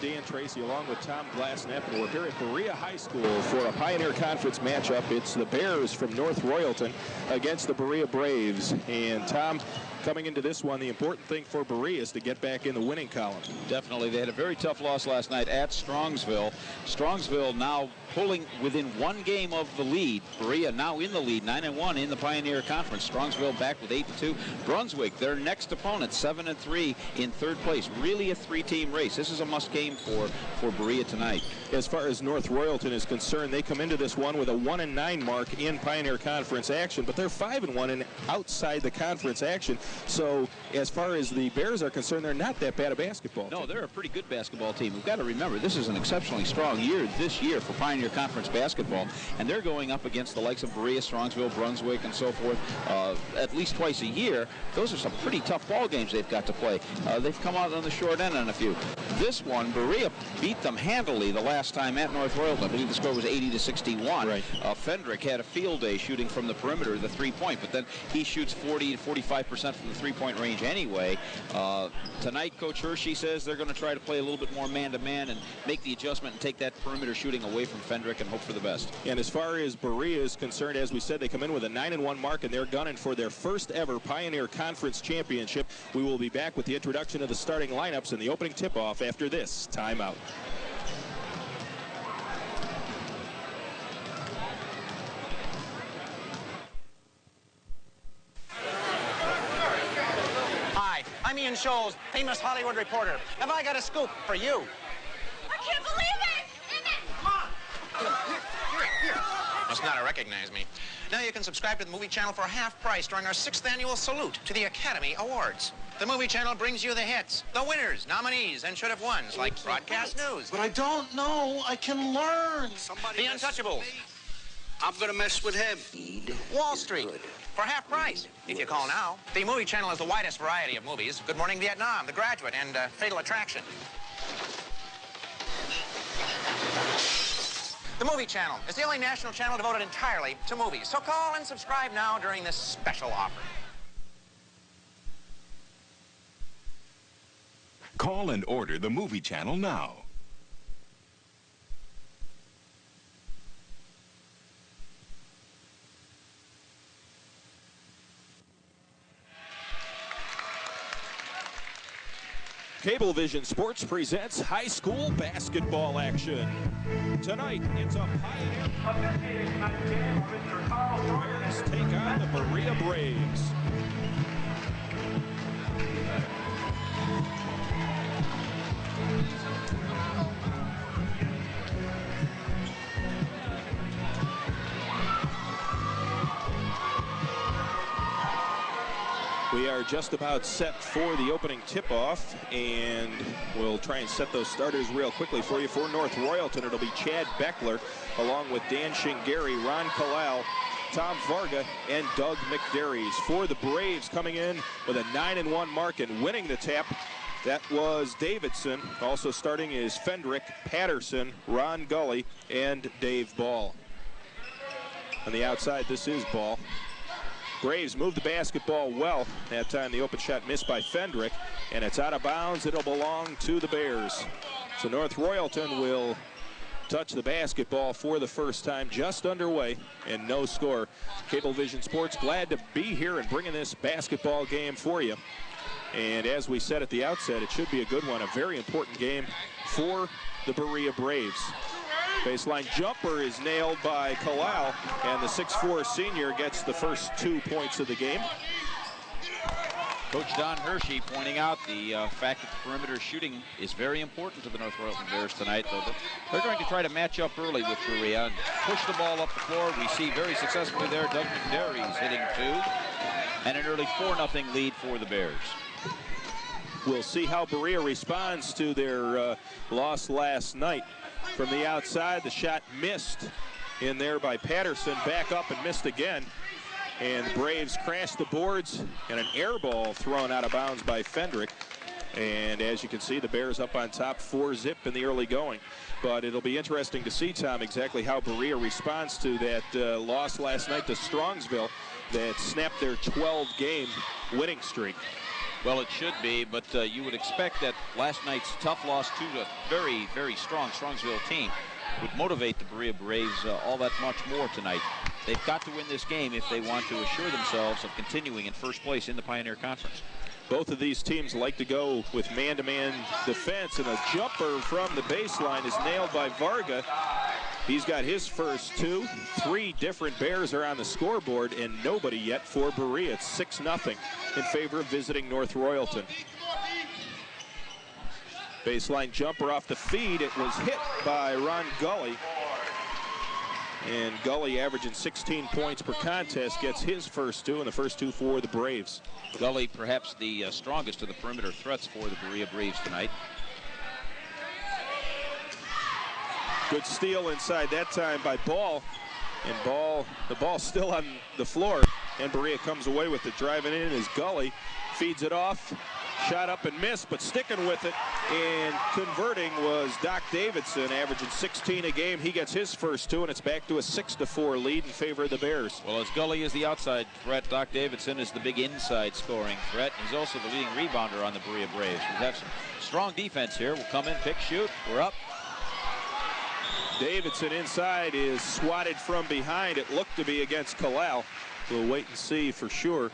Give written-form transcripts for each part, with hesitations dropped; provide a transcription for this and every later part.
Dan Tracy along with Tom Glassnepp, and we're here at Berea High School for a Pioneer Conference matchup. It's the Bears from North Royalton against the Berea Braves. And Tom, coming into this one, the important thing for Berea is to get back in the winning column. Definitely. They had a very tough loss last night at Strongsville. Strongsville now pulling within one game of the lead. Berea now in the lead, 9-1 in the Pioneer Conference. Strongsville back with 8-2. Brunswick, their next opponent, 7-3 in third place. Really a three-team race. This is a must game for Berea tonight. As far as North Royalton is concerned, they come into this one with a 1-9 mark in Pioneer Conference action, but they're 5-1 in outside the conference action. So as far as the Bears are concerned, they're not that bad a basketball team. No, they're a pretty good basketball team. We've got to remember, this is an exceptionally strong year this year for Pioneer Conference basketball, and they're going up against the likes of Berea, Strongsville, Brunswick, and so forth at least twice a year. Those are some pretty tough ball games they've got to play. They've come out on the short end on a few. This one, Berea beat them handily the last time at North Royalton. I believe the score was 80-61. Right. Fendrick had a field day shooting from the perimeter, the three-point, but then he shoots 40 to 45% from the three-point range anyway. Tonight, Coach Hershey says they're going to try to play a little bit more man-to-man and make the adjustment and take that perimeter shooting away from Fendrick and hope for the best. And as far as Berea is concerned, as we said, they come in with a 9-1 mark, and they're gunning for their first ever Pioneer Conference championship. We will be back with the introduction of the starting lineups and the opening tip-off after this timeout. Hi, I'm Ian Scholes, famous Hollywood reporter. Have I got a scoop for you? I can't believe it! Come on! Here. Must not have recognized me. Now you can subscribe to the Movie Channel for half price during our 6th annual salute to the Academy Awards. The Movie Channel brings you the hits, the winners, nominees, and should have wons, like broadcast news. But I don't know. I can learn. The Untouchables. I'm going to mess with him. Wall Street. For half price, if you call now. The Movie Channel has the widest variety of movies. Good Morning Vietnam, The Graduate, and Fatal Attraction. The Movie Channel is the only national channel devoted entirely to movies. So call and subscribe now during this special offer. Call and order the Movie Channel now. Cablevision Sports presents high school basketball action. Tonight, it's a Pioneer. Bears take on the Berea Braves. We are just about set for the opening tip-off, and we'll try and set those starters real quickly for you. For North Royalton, it'll be Chad Beckler, along with Dan Shingari, Ron Kalal, Tom Varga, and Doug McDarries. For the Braves, coming in with a 9-1 mark and winning the tap, that was Davidson. Also starting is Fendrick, Patterson, Ron Gully, and Dave Ball. On the outside, this is Ball. Braves move the basketball well. That time the open shot missed by Fendrick, and it's out of bounds. It'll belong to the Bears. So North Royalton will touch the basketball for the first time, just underway, and no score. Cablevision Sports glad to be here and bringing this basketball game for you. And as we said at the outset, it should be a good one, a very important game for the Berea Braves. Baseline jumper is nailed by Kalal, and the 6'4" senior gets the first 2 points of the game. Coach Don Hershey pointing out the fact that the perimeter shooting is very important to the North Royalton Bears tonight, though they're going to try to match up early with Berea and push the ball up the floor. We see very successfully there Doug McDarries hitting 2, and an early 4-0 lead for the Bears. We'll see how Berea responds to their loss last night. From the outside, the shot missed in there by Patterson, back up and missed again. And the Braves crashed the boards, and an air ball thrown out of bounds by Fendrick. And as you can see, the Bears up on top 4-zip in the early going. But it'll be interesting to see, Tom, exactly how Berea responds to that loss last night to Strongsville that snapped their 12-game winning streak. Well, it should be, but you would expect that last night's tough loss to a very, very strong Strongsville team would motivate the Berea Braves all that much more tonight. They've got to win this game if they want to assure themselves of continuing in first place in the Pioneer Conference. Both of these teams like to go with man-to-man defense, and a jumper from the baseline is nailed by Varga. He's got his first two. 3 different Bears are on the scoreboard, and nobody yet for Berea. It's 6-0 in favor of visiting North Royalton. Baseline jumper off the feed. It was hit by Ron Gully. And Gully, averaging 16 points per contest, gets his first 2, and the first 2 for the Braves. Gully, perhaps the strongest of the perimeter threats for the Berea Braves tonight. Good steal inside that time by Ball. And the ball still on the floor. And Berea comes away with it. Driving in is Gully. Feeds it off. Shot up and missed, but sticking with it and converting was Doc Davidson, averaging 16 a game. He gets his first 2, and it's back to a 6-4 lead in favor of the Bears. Well, as Gully is the outside threat, Doc Davidson is the big inside scoring threat. He's also the leading rebounder on the Berea Braves. We have some strong defense here. We'll come in, pick, shoot. We're up. Davidson inside is swatted from behind. It looked to be against Kalal. We'll wait and see for sure.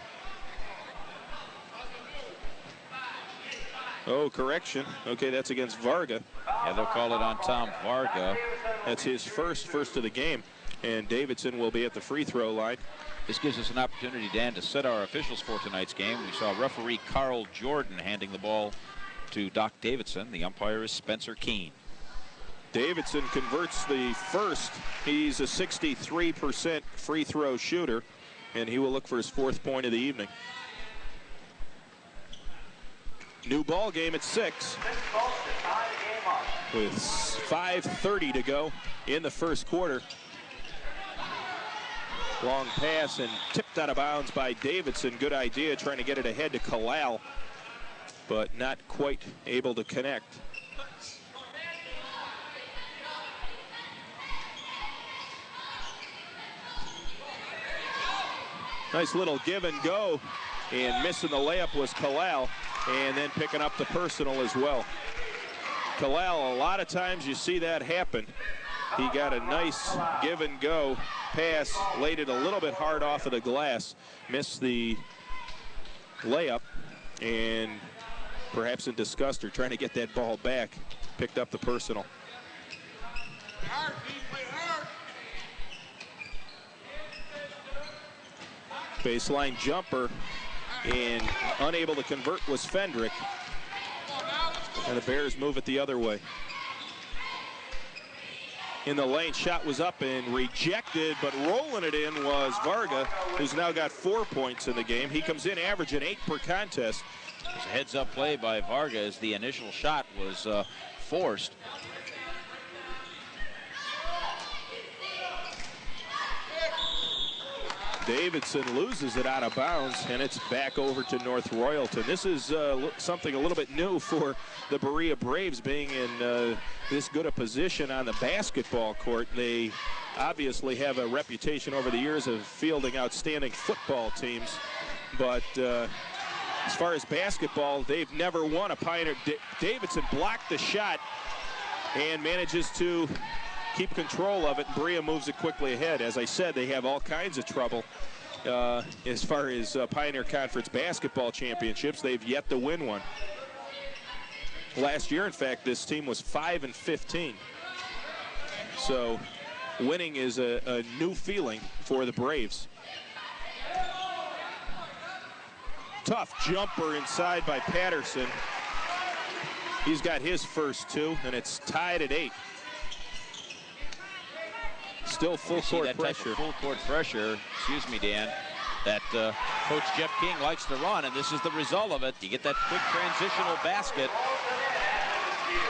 Oh, correction. Okay, that's against Varga. Yeah, they'll call it on Tom Varga. That's his first of the game. And Davidson will be at the free throw line. This gives us an opportunity, Dan, to set our officials for tonight's game. We saw referee Carl Jordan handing the ball to Doc Davidson. The umpire is Spencer Keene. Davidson converts the first. He's a 63% free throw shooter, and he will look for his 4th point of the evening. New ball game at 6 with 5:30 to go in the first quarter. Long pass and tipped out of bounds by Davidson. Good idea, trying to get it ahead to Kalal, but not quite able to connect. Nice little give and go, and missing the layup was Kalal, and then picking up the personal as well. Kalal, a lot of times you see that happen. He got a nice give and go pass, laid it a little bit hard off of the glass, missed the layup, and perhaps in disgust or trying to get that ball back, picked up the personal. Baseline jumper, and unable to convert was Fendrick. And the Bears move it the other way. In the lane, shot was up and rejected, but rolling it in was Varga, who's now got 4 points in the game. He comes in averaging 8 per contest. It was a heads-up play by Varga as the initial shot was forced. Davidson loses it out of bounds, and it's back over to North Royalton. This is something a little bit new for the Berea Braves, being in this good a position on the basketball court. They obviously have a reputation over the years of fielding outstanding football teams, but as far as basketball, they've never won a Pioneer. Davidson blocked the shot and manages to keep control of it. Berea moves it quickly ahead. As I said, they have all kinds of trouble as far as Pioneer Conference basketball championships. They've yet to win one. Last year, in fact, this team was 5-15. So winning is a new feeling for the Braves. Tough jumper inside by Patterson. He's got his first 2, and it's tied at 8. Still full court pressure. Full court pressure, excuse me, Dan, that Coach Jeff King likes to run, and this is the result of it. You get that quick transitional basket.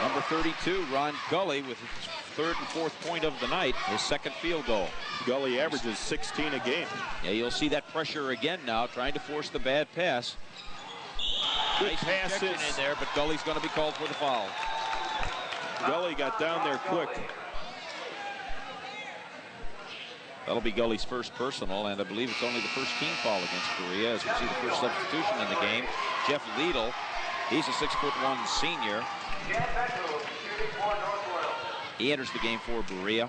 Number 32, Ron Gully, with his 3rd and 4th point of the night, his 2nd field goal. Gully averages 16 a game. Yeah, you'll see that pressure again now, trying to force the bad pass. Good nice passes in there, but Gully's going to be called for the foul. Gully got down there quick. That'll be Gully's first personal, and I believe it's only the first team foul against Berea, as we see the first substitution in the game. Jeff Liedl, he's a 6'1" senior. He enters the game for Berea.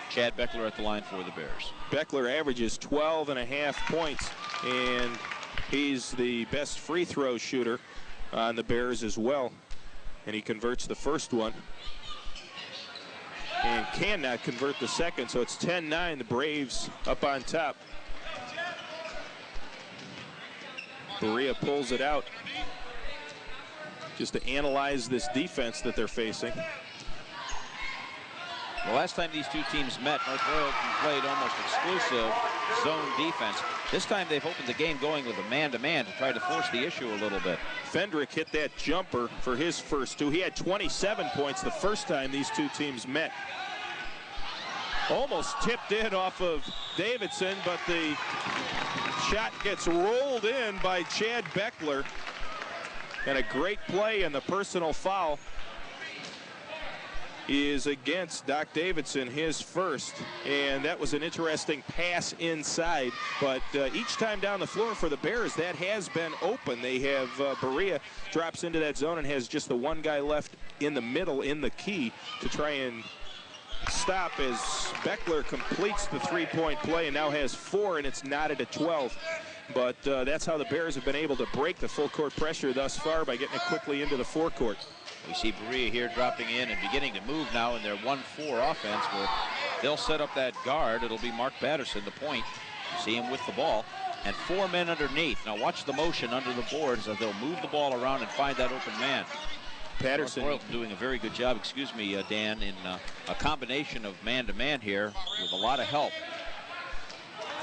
Chad Beckler at the line for the Bears. Beckler averages 12.5 points, and he's the best free throw shooter on the Bears as well. And he converts the first one and cannot convert the second, so it's 10-9, the Braves up on top. Berea pulls it out just to analyze this defense that they're facing. The last time these two teams met, North Royalton played almost exclusive zone defense. This time they've opened the game going with a man-to-man to try to force the issue a little bit. Fendrick hit that jumper for his first two. He had 27 points the first time these two teams met. Almost tipped in off of Davidson, but the shot gets rolled in by Chad Beckler. And a great play, and the personal foul is against Doc Davidson, his first, and that was an interesting pass inside, but each time down the floor for the Bears, that has been open. They have Berea drops into that zone and has just the one guy left in the middle in the key to try and stop as Beckler completes the three-point play and now has 4, and it's knotted at 12. But that's how the Bears have been able to break the full court pressure thus far, by getting it quickly into the forecourt. We see Berea here dropping in and beginning to move now in their 1-4 offense, where they'll set up that guard. It'll be Mark Patterson, the point. You see him with the ball. And 4 men underneath. Now watch the motion under the boards as they'll move the ball around and find that open man. Patterson Royalton doing a very good job, Dan, in a combination of man-to-man here with a lot of help.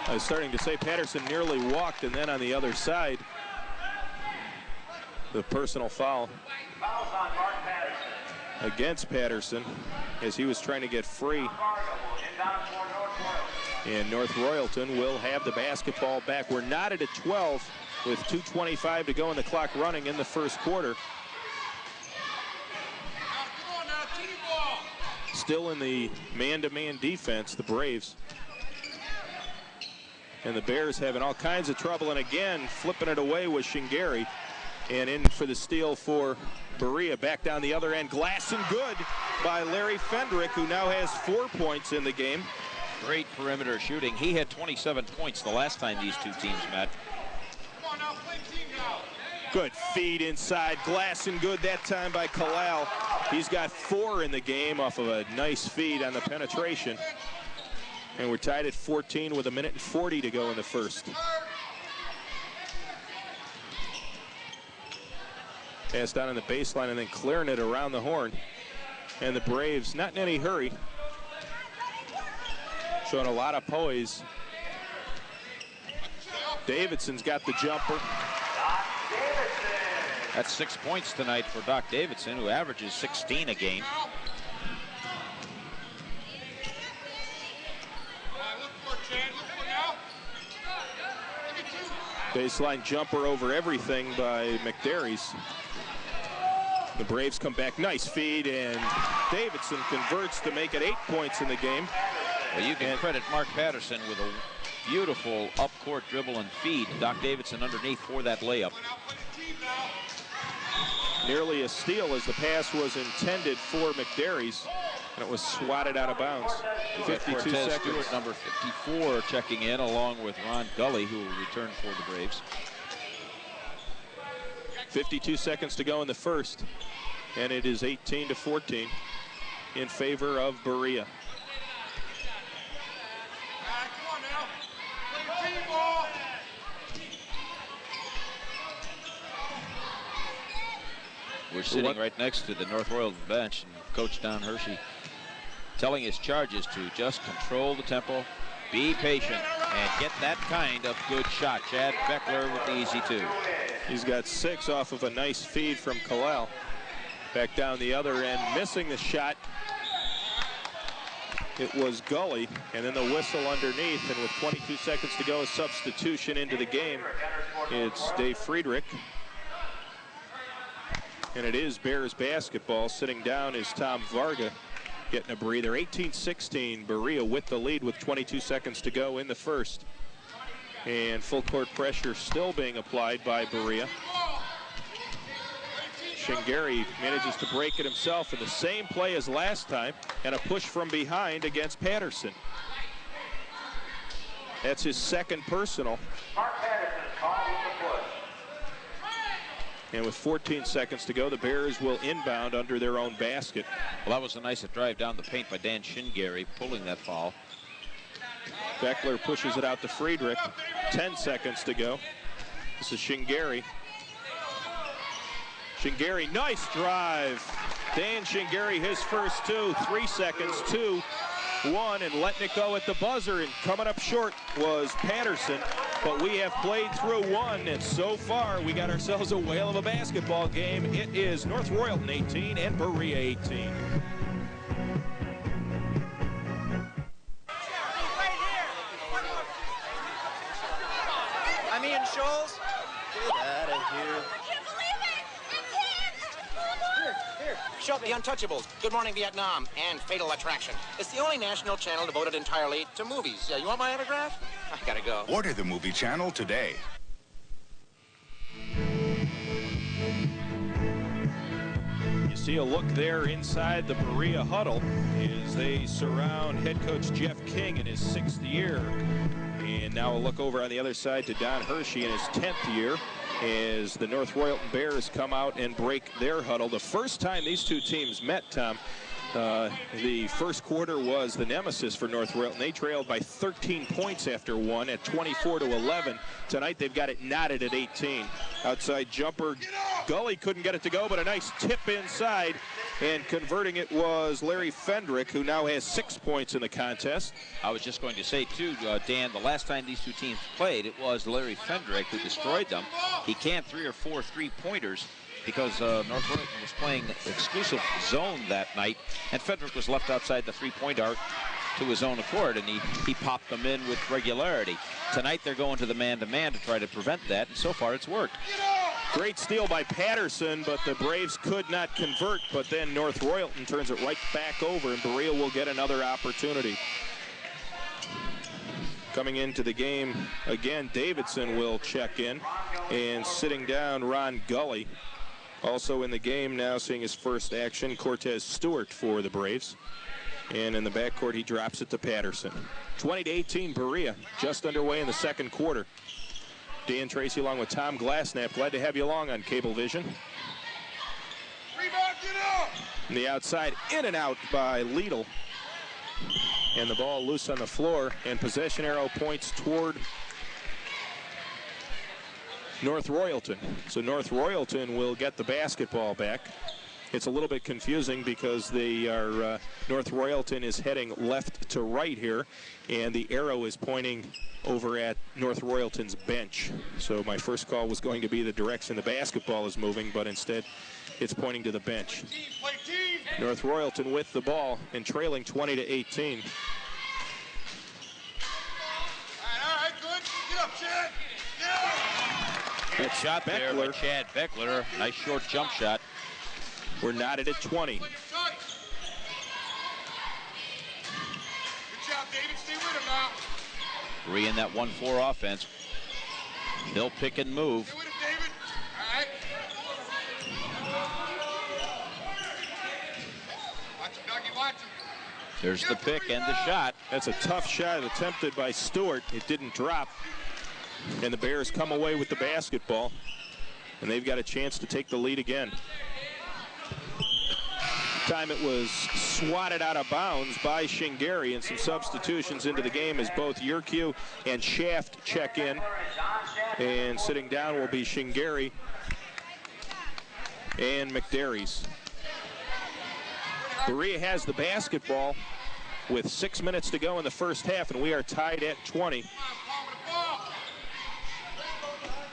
I was starting to say Patterson nearly walked, and then on the other side, the personal foul against Patterson as he was trying to get free. And North Royalton will have the basketball back. We're knotted at 12 with 2:25 to go and the clock running in the first quarter. Still in the man-to-man defense, the Braves. And the Bears having all kinds of trouble, and again flipping it away with Shingari. And in for the steal for Berea. Back down the other end, glass and good by Larry Fendrick, who now has 4 points in the game. Great perimeter shooting. He had 27 points the last time these two teams met. Good feed inside, glass and good that time by Kalal. He's got 4 in the game off of a nice feed on the penetration. And we're tied at 14 with 1:40 to go in the first. Pass down on the baseline and then clearing it around the horn. And the Braves not in any hurry. Showing a lot of poise. Davidson's got the jumper. That's 6 points tonight for Doc Davidson, who averages 16 a game. Baseline jumper over everything by McDarry's. The Braves come back, nice feed, and Davidson converts to make it 8 points in the game. Well, you can credit Mark Patterson with a beautiful up-court dribble and feed. Doc Davidson underneath for that layup. Nearly a steal as the pass was intended for McDarry's, and it was swatted out of bounds. 52 seconds. Stewart, number 54, checking in, along with Ron Gully, who will return for the Braves. 52 seconds to go in the first, and it is 18-14 in favor of Berea. We're sitting right next to the North Royalton bench, and Coach Don Hershey telling his charges to just control the tempo, be patient, and get that kind of good shot. Chad Beckler with the easy 2. He's got 6 off of a nice feed from Kalal. Back down the other end, missing the shot. It was Gully, and then the whistle underneath, and with 22 seconds to go, a substitution into the game. It's Dave Friedrich. And it is Bears basketball. Sitting down is Tom Varga. getting a breather. 18-16, Berea with the lead with 22 seconds to go in the first. And full court pressure still being applied by Berea. Shingari manages to break it himself in the same play as last time, and a push from behind against Patterson. That's his second personal. And with 14 seconds to go, the Bears will inbound under their own basket. Well, that was a nice drive down the paint by Dan Shingari, pulling that foul. Beckler pushes it out to Friedrich. 10 seconds to go. This is Shingari. Shingari, nice drive. Dan Shingari, his first two. 3 seconds, 2, 1, and letting it go at the buzzer. And coming up short was Patterson. But we have played through one, and so far we got ourselves a whale of a basketball game. It is North Royalton 18 and Berea 18. I'm Ian Scholes. Get out of here. I can't believe it! It's him! Show The Untouchables, Good Morning Vietnam, and Fatal Attraction. It's the only national channel devoted entirely to movies. You want my autograph? I gotta go. Order the movie channel today. You see a look there inside the Berea huddle as they surround head coach Jeff King in his 6th year. And now a look over on the other side to Don Hershey in his 10th year as the North Royalton Bears come out and break their huddle. The first time these two teams met, Tom, the first quarter was the nemesis for North Royalton. They trailed by 13 points after one at 24-11. Tonight they've got it knotted at 18. Outside jumper, Gully couldn't get it to go, but a nice tip inside, and converting it was Larry Fendrick, who now has 6 points in the contest. I was just going to say, too, Dan, the last time these two teams played, it was Larry Fendrick who destroyed them. He canned 3 or 4 three-pointers because North Royalton was playing exclusive zone that night, and Fendrick was left outside the three-point arc to his own accord, and he popped them in with regularity. Tonight they're going to the man-to-man to try to prevent that, and so far it's worked. Great steal by Patterson, but the Braves could not convert, but then North Royalton turns it right back over, and Berea will get another opportunity. Coming into the game again, Davidson will check in, and sitting down, Ron Gully. Also in the game now, seeing his first action, Cortez Stewart for the Braves. And in the backcourt, he drops it to Patterson. 20-18, Berea, just underway in the second quarter. Dan Tracy along with Tom Glassnap. Glad to have you along on Cablevision. On the outside, in and out by Liedl. And the ball loose on the floor, and possession arrow points toward North Royalton. So North Royalton will get the basketball back. It's a little bit confusing because they are North Royalton is heading left to right here, and the arrow is pointing over at North Royalton's bench. So my first call was going to be the direction the basketball is moving, but instead it's pointing to the bench. North Royalton with the ball and trailing 20-18. All right, good. Get up, Chad. Get up. Good shot there by Chad Beckler. Nice short jump shot. We're knotted at 20. Good job, David. Stay with him now. Berea in that 1-4 offense. They'll pick and move. Stay with him, David. All right. Watch him, Dougie. Watch him. There's the pick and the shot. That's a tough shot attempted by Stewart. It didn't drop. And the Bears come away with the basketball. And they've got a chance to take the lead again. Time it was swatted out of bounds by Shingari, and some substitutions into the game as both Yerkew and Shaft check in. And sitting down will be Shingari and McDarries. Berea has the basketball with 6 minutes to go in the first half, and we are tied at 20.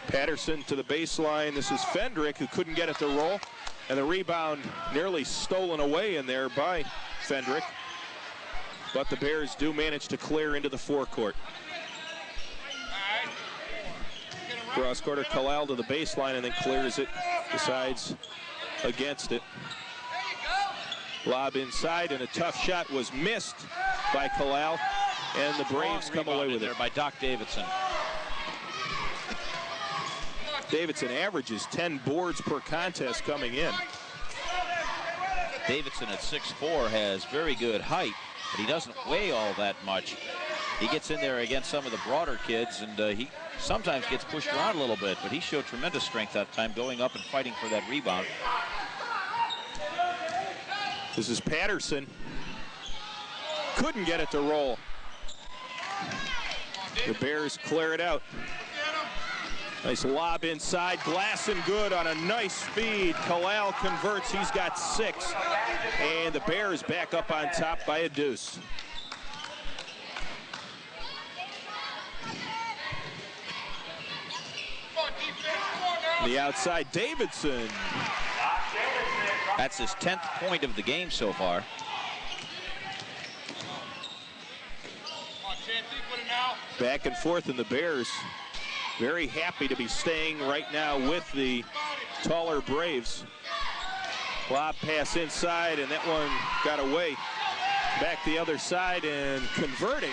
Patterson to the baseline. This is Fendrick, who couldn't get it to roll. And the rebound nearly stolen away in there by Fendrick. But the Bears do manage to clear into the forecourt. Cross-quarter, Kalal to the baseline and then clears it. Decides against it. Lob inside, and a tough shot was missed by Kalal, and the Braves come away with it. By Doc Davidson. Davidson averages 10 boards per contest coming in. Davidson at 6'4" has very good height, but he doesn't weigh all that much. He gets in there against some of the broader kids, and he sometimes gets pushed around a little bit, but he showed tremendous strength that time, going up and fighting for that rebound. This is Patterson. Couldn't get it to roll. The Bears clear it out. Nice lob inside, glass and good on a nice feed. Kalal converts, he's got 6. And the Bears back up on top by a deuce. The outside, Davidson. That's his 10th point of the game so far. Back and forth, and the Bears very happy to be staying right now with the taller Braves. Lob pass inside, and that one got away. Back the other side and converting.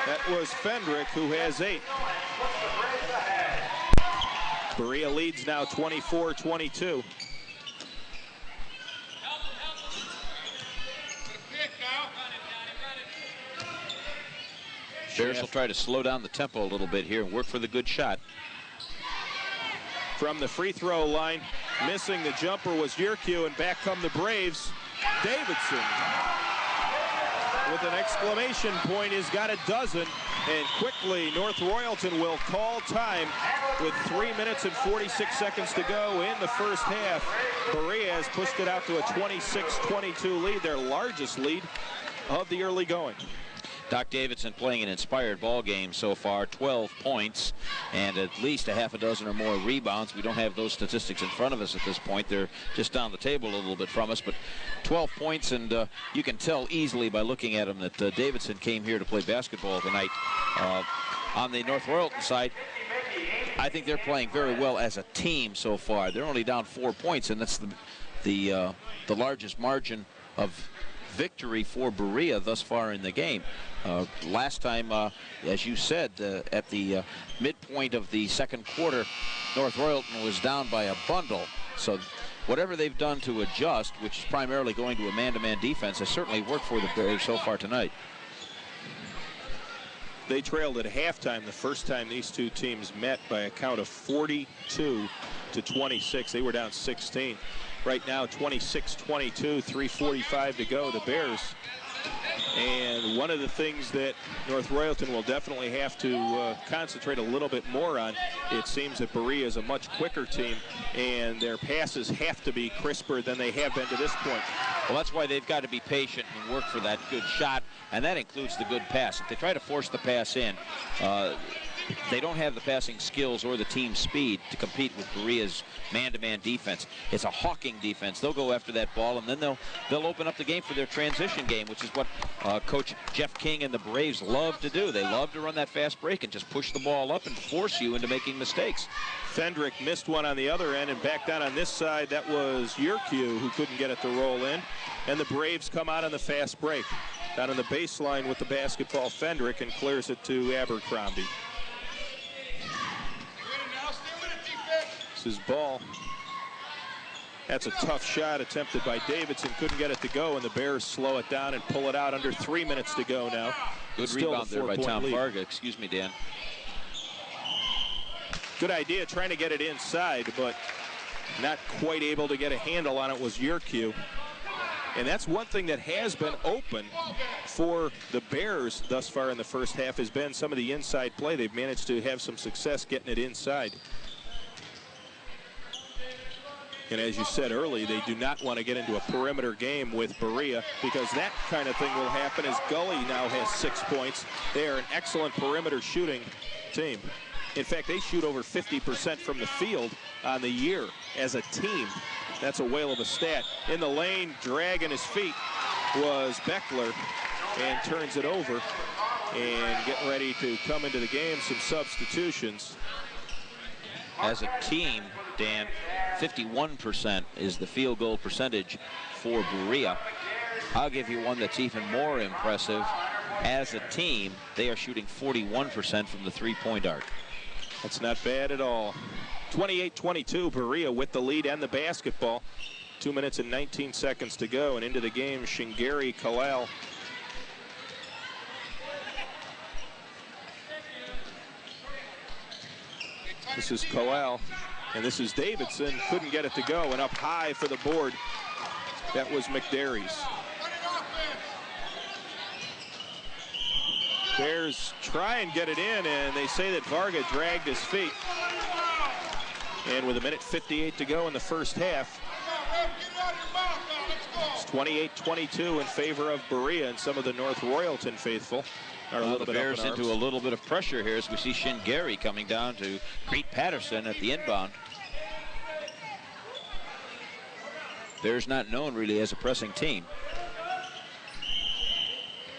That was Fendrick, who has 8. Berea leads now 24-22. Bears will try to slow down the tempo a little bit here and work for the good shot. From the free throw line, missing the jumper was Yerkew, and back come the Braves. Davidson with an exclamation point has got a dozen, and quickly North Royalton will call time with 3 minutes and 46 seconds to go in the first half. Berea has pushed it out to a 26-22 lead, their largest lead of the early going. Doc Davidson playing an inspired ball game so far, 12 points and at least a half a dozen or more rebounds. We don't have those statistics in front of us at this point. They're just down the table a little bit from us, but 12 points, and you can tell easily by looking at him that Davidson came here to play basketball tonight. On the North Royalton side, I think they're playing very well as a team so far. They're only down 4 points, and that's the largest margin of victory for Berea thus far in the game. Last time, as you said, at the midpoint of the second quarter, North Royalton was down by a bundle. So whatever they've done to adjust, which is primarily going to a man-to-man defense, has certainly worked for the Bears so far tonight. They trailed at halftime the first time these two teams met by a count of 42-26. They were down 16. Right now, 26-22, 3:45 to go. The Bears. And one of the things that North Royalton will definitely have to concentrate a little bit more on, it seems that Berea is a much quicker team, and their passes have to be crisper than they have been to this point. Well, that's why they've got to be patient and work for that good shot, and that includes the good pass. If they try to force the pass in, they don't have the passing skills or the team speed to compete with Berea's man-to-man defense. It's a hawking defense. They'll go after that ball, and then they'll open up the game for their transition game, which is what Coach Jeff King and the Braves love to do. They love to run that fast break and just push the ball up and force you into making mistakes. Fendrick missed one on the other end, and back down on this side, that was Yerkew who couldn't get it to roll in. And the Braves come out on the fast break. Down on the baseline with the basketball, Fendrick, and clears it to Abercrombie. His ball. That's a tough shot attempted by Davidson. Couldn't get it to go, and the Bears slow it down and pull it out under 3 minutes to go now. Good rebound there by Tom Farga. Excuse me, Dan. Good idea trying to get it inside, but not quite able to get a handle on it was Yerkew. And that's one thing that has been open for the Bears thus far in the first half has been some of the inside play. They've managed to have some success getting it inside. And as you said early, they do not want to get into a perimeter game with Berea, because that kind of thing will happen as Gully now has 6 points. They are an excellent perimeter shooting team. In fact, they shoot over 50% from the field on the year as a team. That's a whale of a stat. In the lane, dragging his feet was Beckler, and turns it over. And getting ready to come into the game, some substitutions. As a team, Dan, 51% is the field goal percentage for Berea. I'll give you one that's even more impressive. As a team, they are shooting 41% from the three-point arc. That's not bad at all. 28-22, Berea with the lead and the basketball. 2 minutes and 19 seconds to go, and into the game, Shingari Kalal. This is Kalal, and this is Davidson. Couldn't get it to go, and up high for the board. That was McDerry's. Bears try and get it in, and they say that Varga dragged his feet. And with 1:58 to go in the first half, it's 28-22 in favor of Berea, and some of the North Royalton faithful are a little bit Bears up in into a little bit of pressure here as we see Shingari coming down to greet Patterson at the inbound. Bears not known really as a pressing team.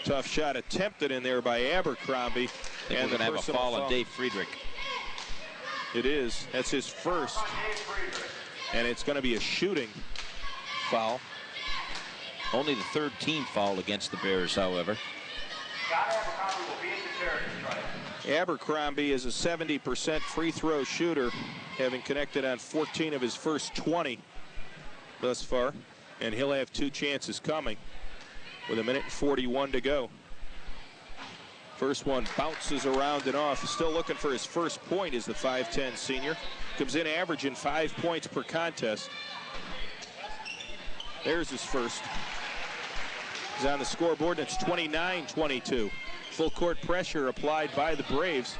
Tough shot attempted in there by Abercrombie. And we're going to have a foul on Dave Friedrich. It is. That's his first. And it's going to be a shooting foul. Only the third team foul against the Bears, however. Abercrombie is a 70% free throw shooter, having connected on 14 of his first 20 thus far. And he'll have 2 chances coming with 1:41 to go. First one bounces around and off. Still looking for his first point is the 5'10 senior. Comes in averaging 5 points per contest. There's his first. He's on the scoreboard, and it's 29-22. Full court pressure applied by the Braves,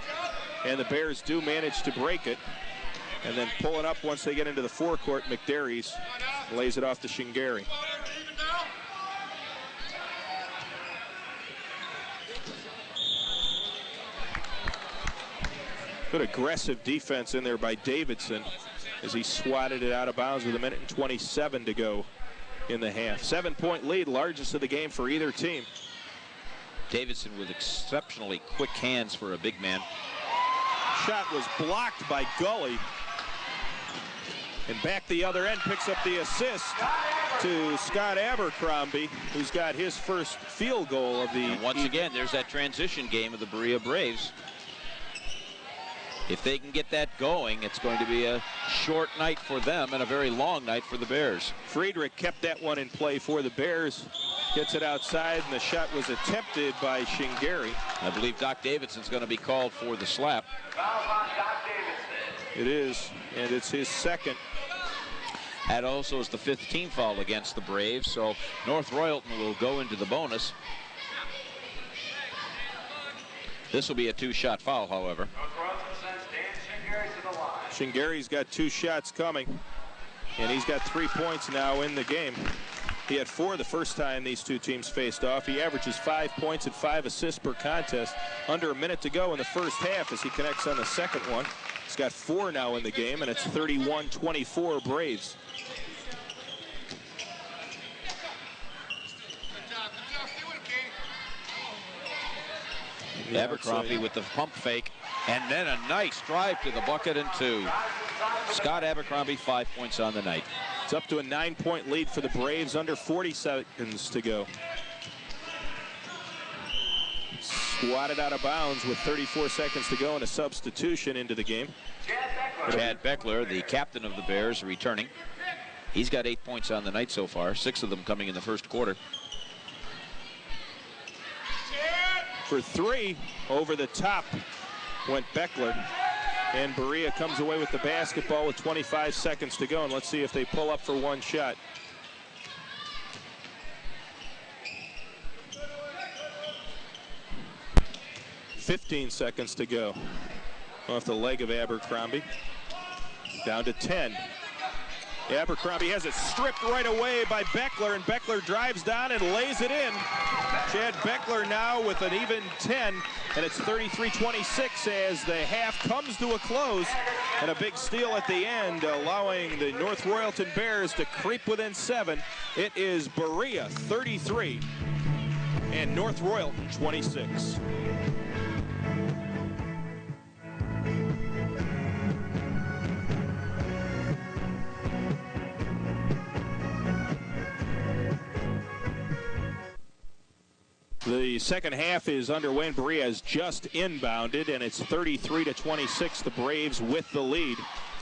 and the Bears do manage to break it. And then pulling up once they get into the forecourt, McDerry's lays it off to Shingari. Good aggressive defense in there by Davidson as he swatted it out of bounds with 1:27 to go in the half. 7-point lead, largest of the game for either team. Davidson with exceptionally quick hands for a big man. Shot was blocked by Gully. And back the other end, picks up the assist to Scott Abercrombie, who's got his first field goal of the And once again, there's that transition game of the Berea Braves. If they can get that going, it's going to be a short night for them and a very long night for the Bears. Friedrich kept that one in play for the Bears. Gets it outside, and the shot was attempted by Shingari. I believe Doc Davidson's going to be called for the slap. It is, and it's his second. That also is the 5th team foul against the Braves, so North Royalton will go into the bonus. This will be a 2-shot foul, however. Shingari's got 2 shots coming, and he's got 3 points now in the game. He had 4 the first time these two teams faced off. He averages 5 points and 5 assists per contest. Under a minute to go in the first half as he connects on the second one. He's got 4 now in the game, and it's 31-24 Braves. Abercrombie with the pump fake, and then a nice drive to the bucket and 2. Scott Abercrombie, 5 points on the night. It's up to a 9-point lead for the Braves, under 40 seconds to go. Swatted out of bounds with 34 seconds to go, and a substitution into the game. Chad Beckler, the captain of the Bears, returning. He's got 8 points on the night so far, 6 of them coming in the first quarter. For 3, over the top went Beckler. And Berea comes away with the basketball with 25 seconds to go. And let's see if they pull up for 1 shot. "15 seconds to go. Off the leg of Abercrombie. Down to 10. Abercrombie has it stripped right away by Beckler, and Beckler drives down and lays it in. Chad Beckler now with an even 10, and it's 33-26 as the half comes to a close, and a big steal at the end, allowing the North Royalton Bears to creep within 7. It is Berea 33 and North Royalton 26. The second half is underway, and Berea has just inbounded, and it's 33-26, the Braves with the lead.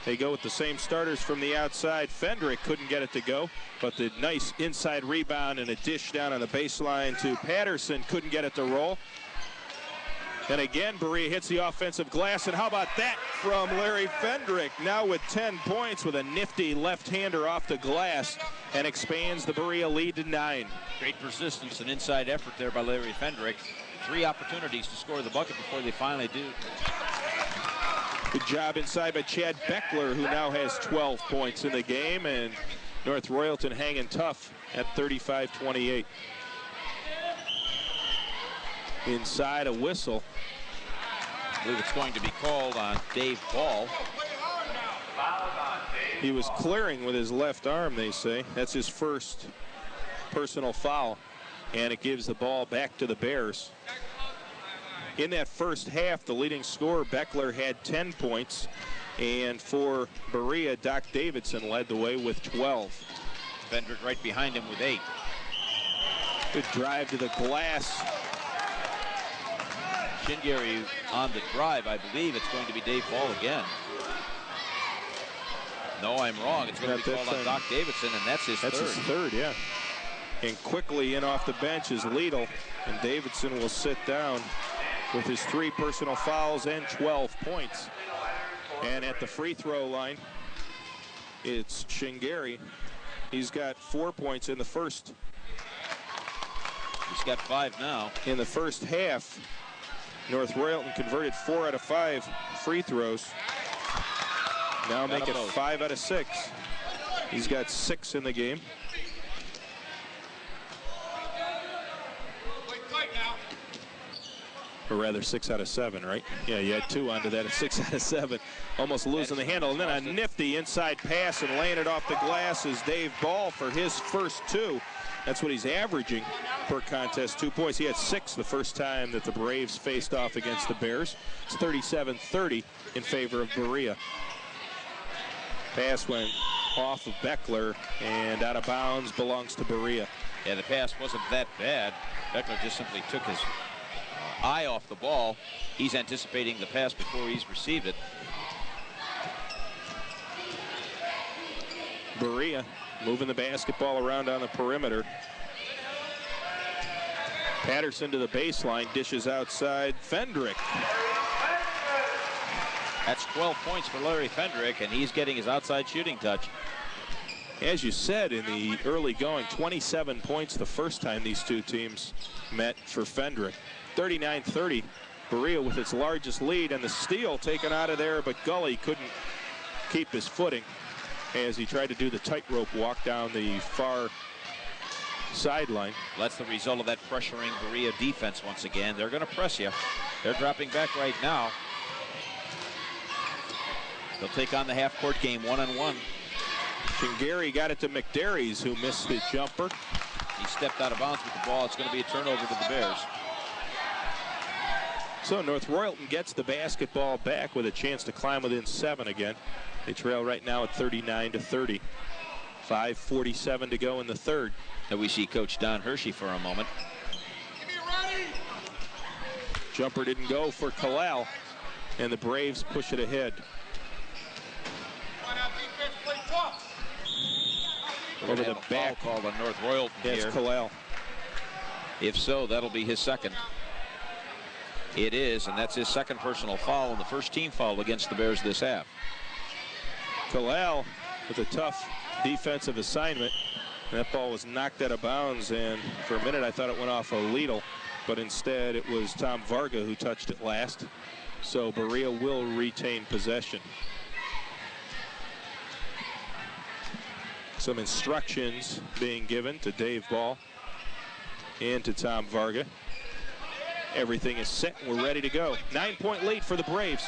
They go with the same starters from the outside. Fendrick couldn't get it to go, but the nice inside rebound and a dish down on the baseline to Patterson couldn't get it to roll. And again, Berea hits the offensive glass, and how about that from Larry Fendrick? Now with 10 points with a nifty left-hander off the glass, and expands the Berea lead to 9. Great persistence and inside effort there by Larry Fendrick. 3 opportunities to score the bucket before they finally do. Good job inside by Chad Beckler, who now has 12 points in the game, and North Royalton hanging tough at 35-28. Inside, a whistle. I believe it's going to be called on Dave Ball. He was clearing with his left arm, they say. That's his first personal foul, and it gives the ball back to the Bears. In that first half, the leading scorer, Beckler, had 10 points, and for Berea, Doc Davidson led the way with 12. Fendrick right behind him with 8. Good drive to the glass. Shingary on the drive. I believe it's going to be Dave Ball again. No, I'm wrong. It's going to be called on Doc Davidson, and that's his third. That's his third, yeah. And quickly in off the bench is Liedl, and Davidson will sit down with his 3 personal fouls and 12 points. And at the free throw line, it's Shingary. He's got 4 points in the first. He's got 5 now. In the first half, North Royalton converted 4 out of 5 free throws. Now make it 5 out of 6. He's got 6 in the game. Or rather 6 out of 7, right? Yeah, you had 2 onto that. It's 6 out of 7. Almost losing the handle. And then a nifty inside pass and laying it off the glass is Dave Ball for his first 2. That's what he's averaging per contest, 2 points. He had 6 the first time that the Braves faced off against the Bears. It's 37-30 in favor of Berea. Pass went off of Beckler and out of bounds, belongs to Berea. Yeah, the pass wasn't that bad. Beckler just simply took his eye off the ball. He's anticipating the pass before he's received it. Berea moving the basketball around on the perimeter. Patterson to the baseline, dishes outside. Fendrick. That's 12 points for Larry Fendrick, and he's getting his outside shooting touch. As you said in the early going, 27 points the first time these two teams met for Fendrick. 39-30, Berea with its largest lead, and the steal taken out of there, but Gully couldn't keep his footing as he tried to do the tightrope walk down the far sideline. That's the result of that pressuring Berea defense once again. They're going to press you. They're dropping back right now. They'll take on the half-court game one-on-one. Shingary got it to McDarries, who missed the jumper. He stepped out of bounds with the ball. It's going to be a turnover to the Bears. So North Royalton gets the basketball back with a chance to climb within 7 again. They trail right now at 39-30. 5:47 to go in the third. Now we see Coach Don Hershey for a moment. Jumper didn't go for Kalal, and the Braves push it ahead. Over the back called on North Royalton here. Yes, Kalal. If so, that'll be his second. It is, and that's his second personal foul and the first team foul against the Bears this half. Kalal with a tough defensive assignment. That ball was knocked out of bounds, and for a minute I thought it went off of Liedl, but instead it was Tom Varga who touched it last. So Berea will retain possession. Some instructions being given to Dave Ball and to Tom Varga. Everything is set and we're ready to go. 9-point lead for the Braves.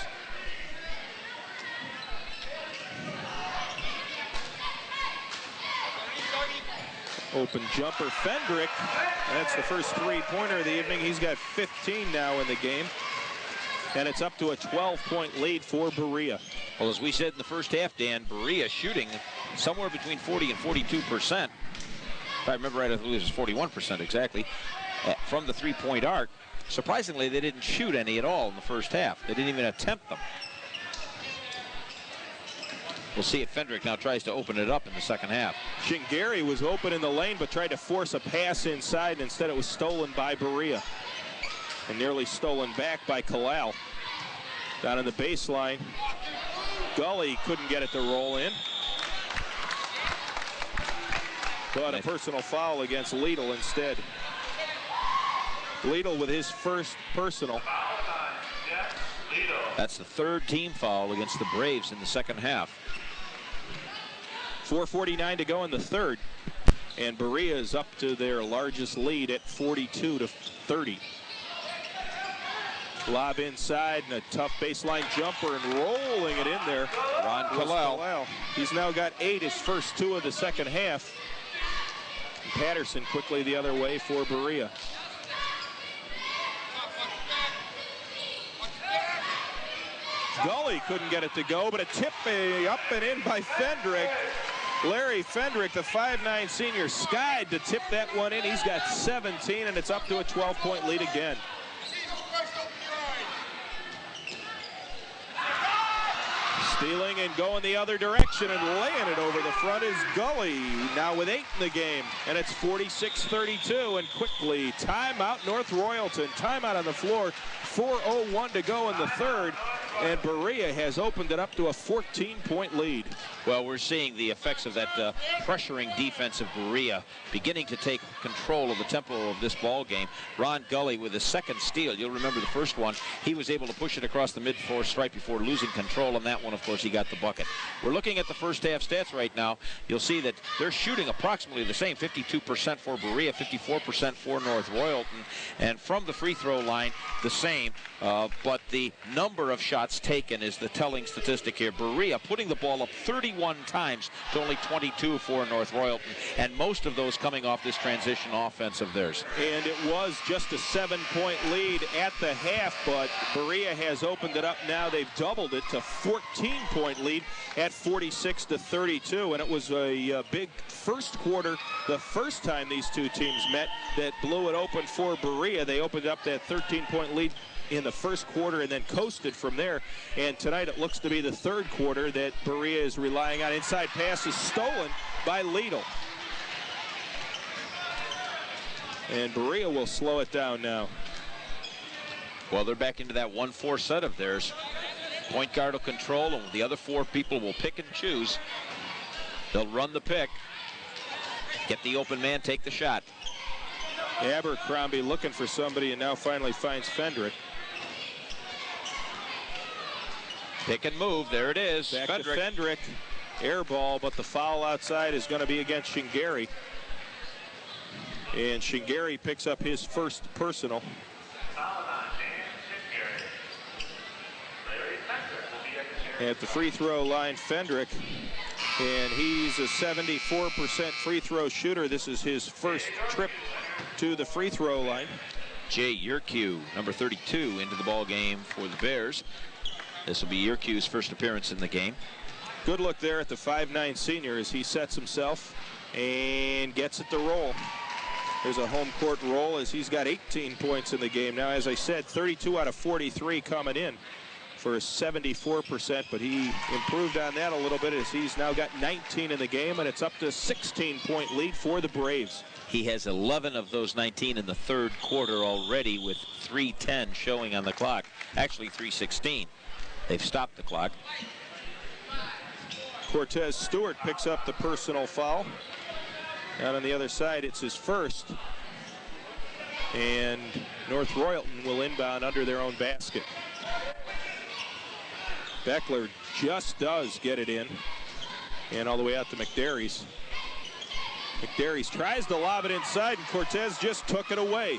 Open jumper, Fendrick. That's the first three-pointer of the evening. He's got 15 now in the game. And it's up to a 12-point lead for Berea. Well, as we said in the first half, Dan, Berea shooting somewhere between 40 and 42%. If I remember right, I believe it was 41% exactly. from the three-point arc. Surprisingly, they didn't shoot any at all in the first half. They didn't even attempt them. We'll see if Fendrick now tries to open it up in the second half. Shingary was open in the lane, but tried to force a pass inside, and instead it was stolen by Berea. And nearly stolen back by Kalal. Down in the baseline, Gully couldn't get it to roll in. But a personal foul against Lidl instead. Lidl with his first personal. That's the third team foul against the Braves in the second half. 4:49 to go in the third, and Berea is up to their largest lead at 42-30. Lob inside and a tough baseline jumper and rolling it in there. Ron Kalal. He's now got 8, his first 2 of the second half. Patterson quickly the other way for Berea. Gully couldn't get it to go, but a tip up and in by Fendrick. Larry Fendrick, the 5'9" senior, skied to tip that one in. He's got 17, and it's up to a 12-point lead again. Stealing and going the other direction and laying it over the front is Gully, now with 8 in the game. And it's 46-32, and quickly, timeout North Royalton. Timeout on the floor, 4:01 to go in the third. And Berea has opened it up to a 14-point lead. Well, we're seeing the effects of that pressuring defense of Berea beginning to take control of the tempo of this ball game. Ron Gully with his second steal. You'll remember the first one. He was able to push it across the mid-floor stripe before losing control on that one. Of course, he got the bucket. We're looking at the first half stats right now. You'll see that they're shooting approximately the same, 52% for Berea, 54% for North Royalton. And from the free throw line, the same. But the number of shots taken is the telling statistic here. Berea putting the ball up 31 times to only 22 for North Royalton, and most of those coming off this transition offense of theirs. And it was just a 7-point lead at the half, but Berea has opened it up now. They've doubled it to 14-point lead at 46-32, and it was a big first quarter, the first time these two teams met, that blew it open for Berea. They opened up that 13-point lead in the first quarter and then coasted from there. And tonight it looks to be the third quarter that Berea is relying on. Inside pass is stolen by Lidl. And Berea will slow it down now. Well, they're back into that 1-4 set of theirs. Point guard will control, and the other 4 people will pick and choose. They'll run the pick, get the open man, take the shot. Abercrombie looking for somebody and now finally finds Fendrick. Pick and move, there it is. Back to Fendrick, air ball, but the foul outside is going to be against Shingary. And Shingary picks up his first personal. At the free throw line, Fendrick, and he's a 74% free throw shooter. This is his first trip to the free throw line. Jay Yerkew, number 32, into the ball game for the Bears. This will be Yerkew's first appearance in the game. Good look there at the 5'9" senior as he sets himself and gets it to roll. There's a home court roll as he's got 18 points in the game. Now, as I said, 32 out of 43 coming in for 74%, but he improved on that a little bit as he's now got 19 in the game, and it's up to a 16-point lead for the Braves. He has 11 of those 19 in the third quarter already, with 3:10 showing on the clock. Actually 3:16. They've stopped the clock. Cortez Stewart picks up the personal foul. Out on the other side, it's his first. And North Royalton will inbound under their own basket. Beckler just does get it in. And all the way out to McDarry's. McDarry's tries to lob it inside, and Cortez just took it away.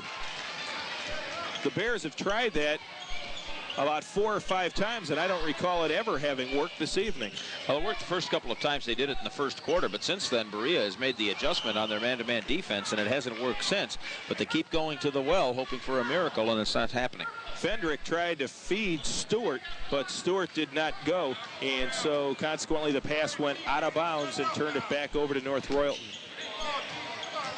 The Bears have tried that about 4 or 5 times, and I don't recall it ever having worked this evening. Well, it worked the first couple of times they did it in the first quarter, but since then Berea has made the adjustment on their man-to-man defense, and it hasn't worked since. But they keep going to the well, hoping for a miracle, and it's not happening. Fendrick tried to feed Stewart, but Stewart did not go, and so consequently the pass went out of bounds and turned it back over to North Royalton.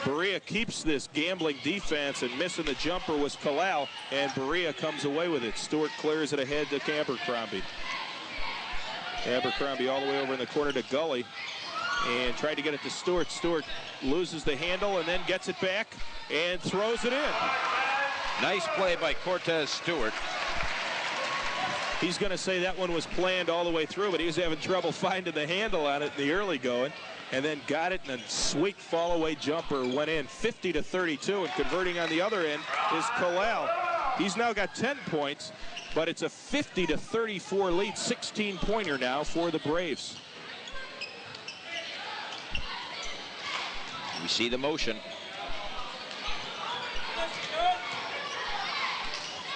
Berea keeps this gambling defense, and missing the jumper was Kalau, and Berea comes away with it. Stewart clears it ahead to Abercrombie. Abercrombie all the way over in the corner to Gully, and tried to get it to Stewart. Stewart loses the handle and then gets it back and throws it in. Nice play by Cortez Stewart. He's going to say that one was planned all the way through, but he was having trouble finding the handle on it in the early going, and then got it, and a sweet fall-away jumper went in. 50-32, and converting on the other end is Kalau. He's now got 10 points, but it's a 50-34 lead, 16-pointer now for the Braves. We see the motion.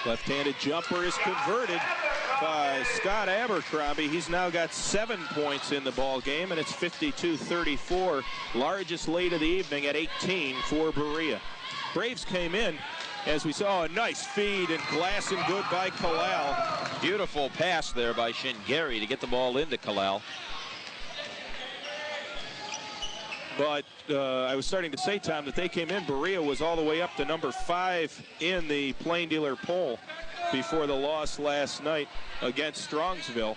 Left-handed jumper is converted by Scott Abercrombie. He's now got 7 points in the ball game, and it's 52-34, largest lead of the evening at 18 for Berea. Braves came in, as we saw, a nice feed and glass and good by Kalau. Beautiful pass there by Shingeri to get the ball into Kalau. But I was starting to say, Tom, that they came in. Berea was all the way up to number 5 in the Plain Dealer poll before the loss last night against Strongsville.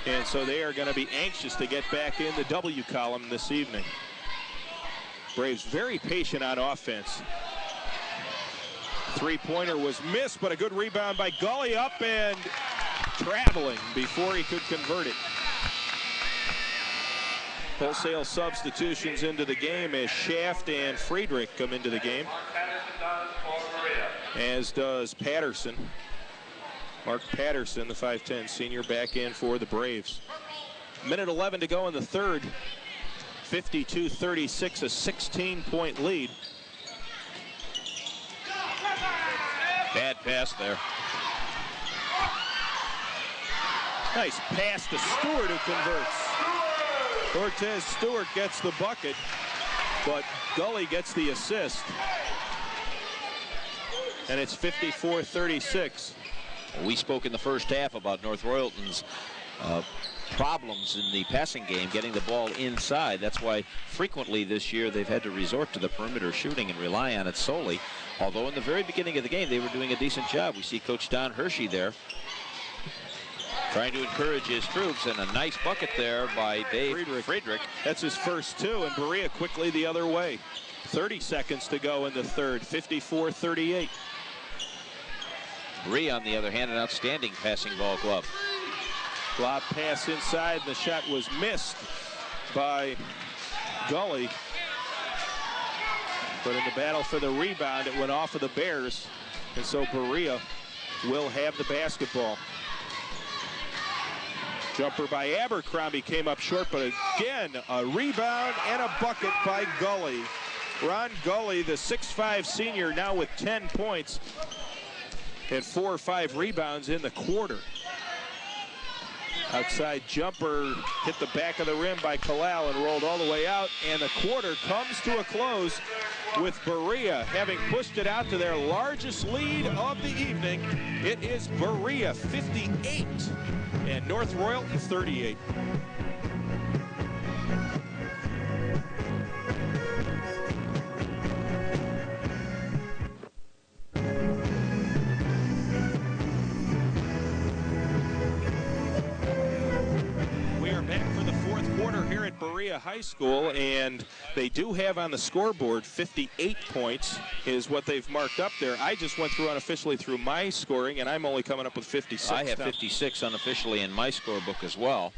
And so they are going to be anxious to get back in the W column this evening. Braves very patient on offense. Three-pointer was missed, but a good rebound by Gully, up and traveling before he could convert it. Wholesale substitutions into the game as Shaft and Friedrich come into the game, as does Patterson. Mark Patterson, the 5'10 senior, back in for the Braves. Minute 11 to go in the third. 52-36, a 16-point lead. Bad pass there. Nice pass to Stewart, who converts. Cortez Stewart gets the bucket, but Gully gets the assist. And it's 54-36. We spoke in the first half about North Royalton's problems in the passing game, getting the ball inside. That's why frequently this year they've had to resort to the perimeter shooting and rely on it solely. Although in the very beginning of the game they were doing a decent job. We see Coach Don Hershey there trying to encourage his troops, and a nice bucket there by Dave Friedrich. That's his first two, and Berea quickly the other way. 30 seconds to go in the third, 54-38. Berea, on the other hand, an outstanding passing ball club. Lob pass inside, and the shot was missed by Gully. But in the battle for the rebound, it went off of the Bears, and so Berea will have the basketball. Jumper by Abercrombie came up short, but again, a rebound and a bucket by Gully. Ron Gully, the 6'5 senior, now with 10 points and 4 or 5 rebounds in the quarter. Outside jumper hit the back of the rim by Kalau and rolled all the way out, and the quarter comes to a close with Berea having pushed it out to their largest lead of the evening. It is Berea 58 and North Royalton 38. We are back for the fourth quarter here at Berea High School, and they do have on the scoreboard 58 points is what they've marked up there. I just went through unofficially through my scoring, and I'm only coming up with 56. I have 56 unofficially in my scorebook as well.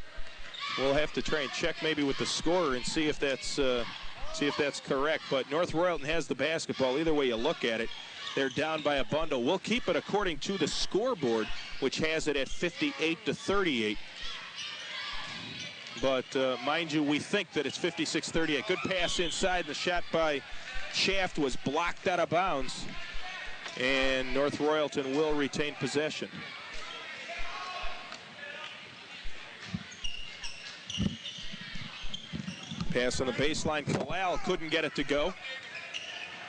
We'll have to try and check maybe with the scorer and see if that's correct. But North Royalton has the basketball. Either way you look at it, they're down by a bundle. We'll keep it according to the scoreboard, which has it at 58-38. But mind you, we think that it's 56-38. Good pass inside. The shot by Shaft was blocked out of bounds, and North Royalton will retain possession. Pass on the baseline. Kalau couldn't get it to go,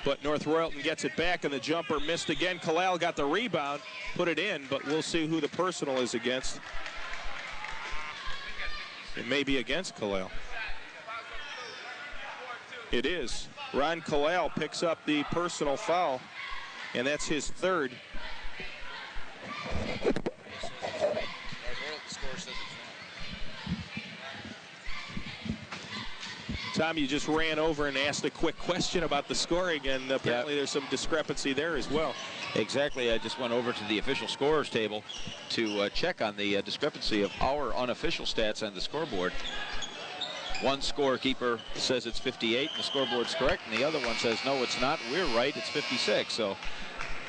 but North Royalton gets it back, and the jumper missed again. Kalau got the rebound, put it in, but we'll see who the personal is against. It may be against Kalau. It is. Ron Kalal picks up the personal foul, and that's his third. Tom, you just ran over and asked a quick question about the scoring, and apparently there's some discrepancy there as well. Exactly. I just went over to the official scorers table to check on the discrepancy of our unofficial stats on the scoreboard. One scorekeeper says it's 58, and the scoreboard's correct, and the other one says, no, it's not. We're right. It's 56. So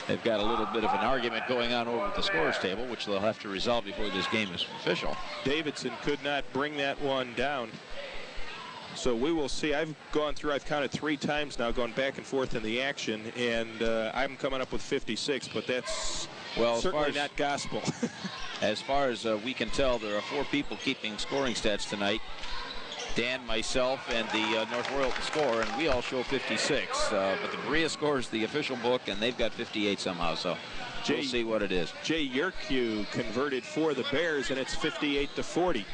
they've got a little bit of an argument going on over at the scorers table, which they'll have to resolve before this game is official. Davidson could not bring that one down. So we will see. I've counted 3 times now, going back and forth in the action, and I'm coming up with 56, but that's certainly not gospel. As far as we can tell, there are 4 people keeping scoring stats tonight. Dan, myself, and the North Royalton score, and we all show 56. But the Berea scores the official book, and they've got 58 somehow, so we'll see what it is. Jay Yerkew converted for the Bears, and it's 58-40.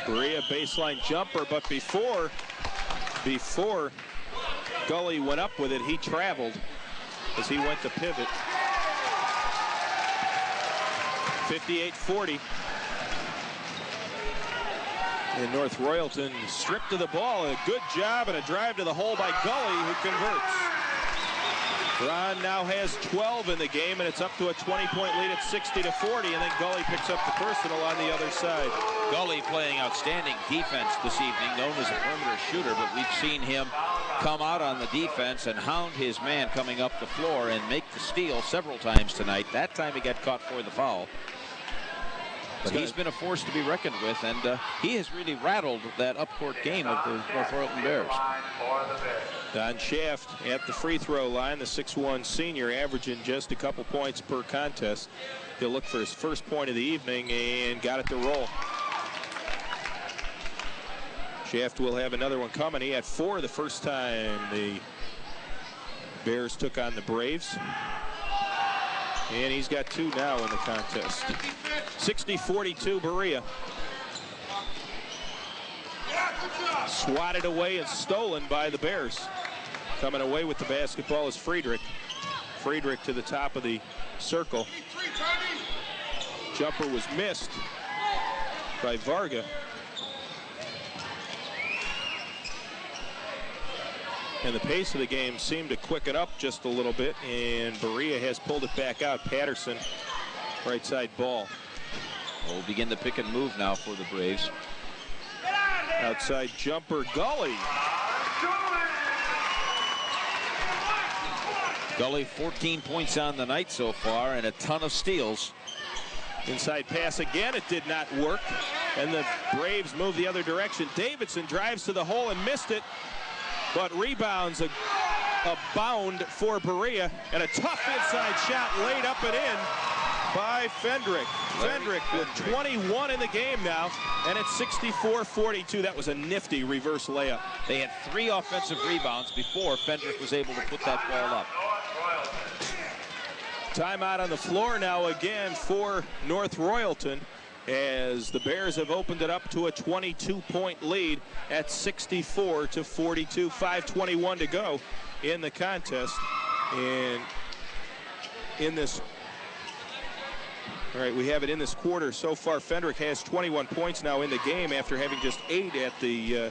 Berea baseline jumper, but before Gully went up with it, he traveled as he went to pivot. 58-40. And North Royalton stripped to the ball. A good job and a drive to the hole by Gully, who converts. Ron now has 12 in the game, and it's up to a 20-point lead at 60-40, and then Gully picks up the personal on the other side. Gully playing outstanding defense this evening, known as a perimeter shooter, but we've seen him come out on the defense and hound his man coming up the floor and make the steal several times tonight. That time he got caught for the foul. But he's been a force to be reckoned with, and he has really rattled that upcourt game of the North Royalton Bears. Don Shaft at the free throw line, the 6'1 senior, averaging just a couple points per contest. He'll look for his first point of the evening and got it to roll. Shaft will have another one coming. He had 4 the first time the Bears took on the Braves. And he's got 2 now in the contest. 60-42 Berea. Swatted away and stolen by the Bears. Coming away with the basketball is Friedrich. Friedrich to the top of the circle. Jumper was missed by Varga. And the pace of the game seemed to quicken up just a little bit, and Berea has pulled it back out. Patterson, right side ball. We'll begin the pick and move now for the Braves. Outside jumper, Gully. Gully, 14 points on the night so far and a ton of steals. Inside pass again, it did not work. And the Braves move the other direction. Davidson drives to the hole and missed it, but rebounds a bound for Berea, and a tough inside shot laid up and in by Fendrick. Fendrick with 21 in the game now, and it's 64-42. That was a nifty reverse layup. They had 3 offensive rebounds before Fendrick was able to put that ball up. Timeout on the floor now again for North Royalton, as the Bears have opened it up to a 22-point lead at 64-42. 5:21 to go in the contest. And in this, all right, we have it in this quarter so far. Fendrick has 21 points now in the game after having just 8 at the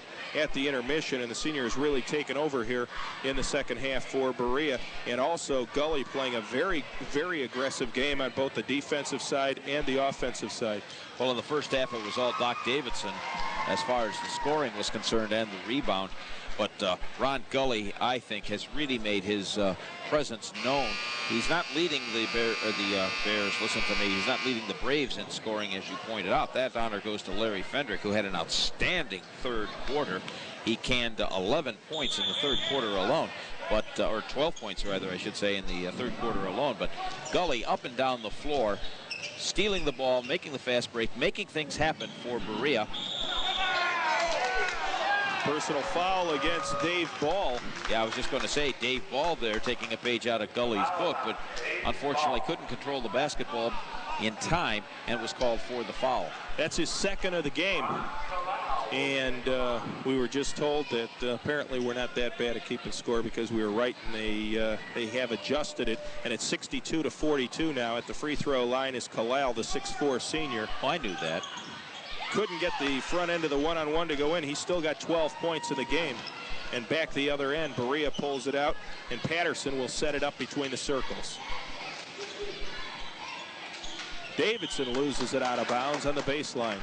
intermission, and the senior has really taken over here in the second half for Berea. And also Gully playing a very, very aggressive game on both the defensive side and the offensive side. Well, in the first half, it was all Doc Davidson as far as the scoring was concerned and the rebound. But Ron Gully, I think, has really made his presence known. He's not leading the Bears, listen to me, he's not leading the Braves in scoring, as you pointed out. That honor goes to Larry Fendrick, who had an outstanding third quarter. He canned 11 points in the third quarter alone, but or 12 points, rather, I should say, in the third quarter alone. But Gully up and down the floor, stealing the ball, making the fast break, making things happen for Berea. Personal foul against Dave Ball. Yeah, I was just going to say, Dave Ball there taking a page out of Gully's book, but unfortunately couldn't control the basketball in time and was called for the foul. That's his second of the game. And we were just told that apparently we're not that bad at keeping score because we were right, and they have adjusted it. And it's 62-42 now. At the free throw line is Kalal, the 6'4 senior. Oh, I knew that. Couldn't get the front end of the one-on-one to go in. He's still got 12 points in the game. And back the other end, Berea pulls it out, and Patterson will set it up between the circles. Davidson loses it out of bounds on the baseline.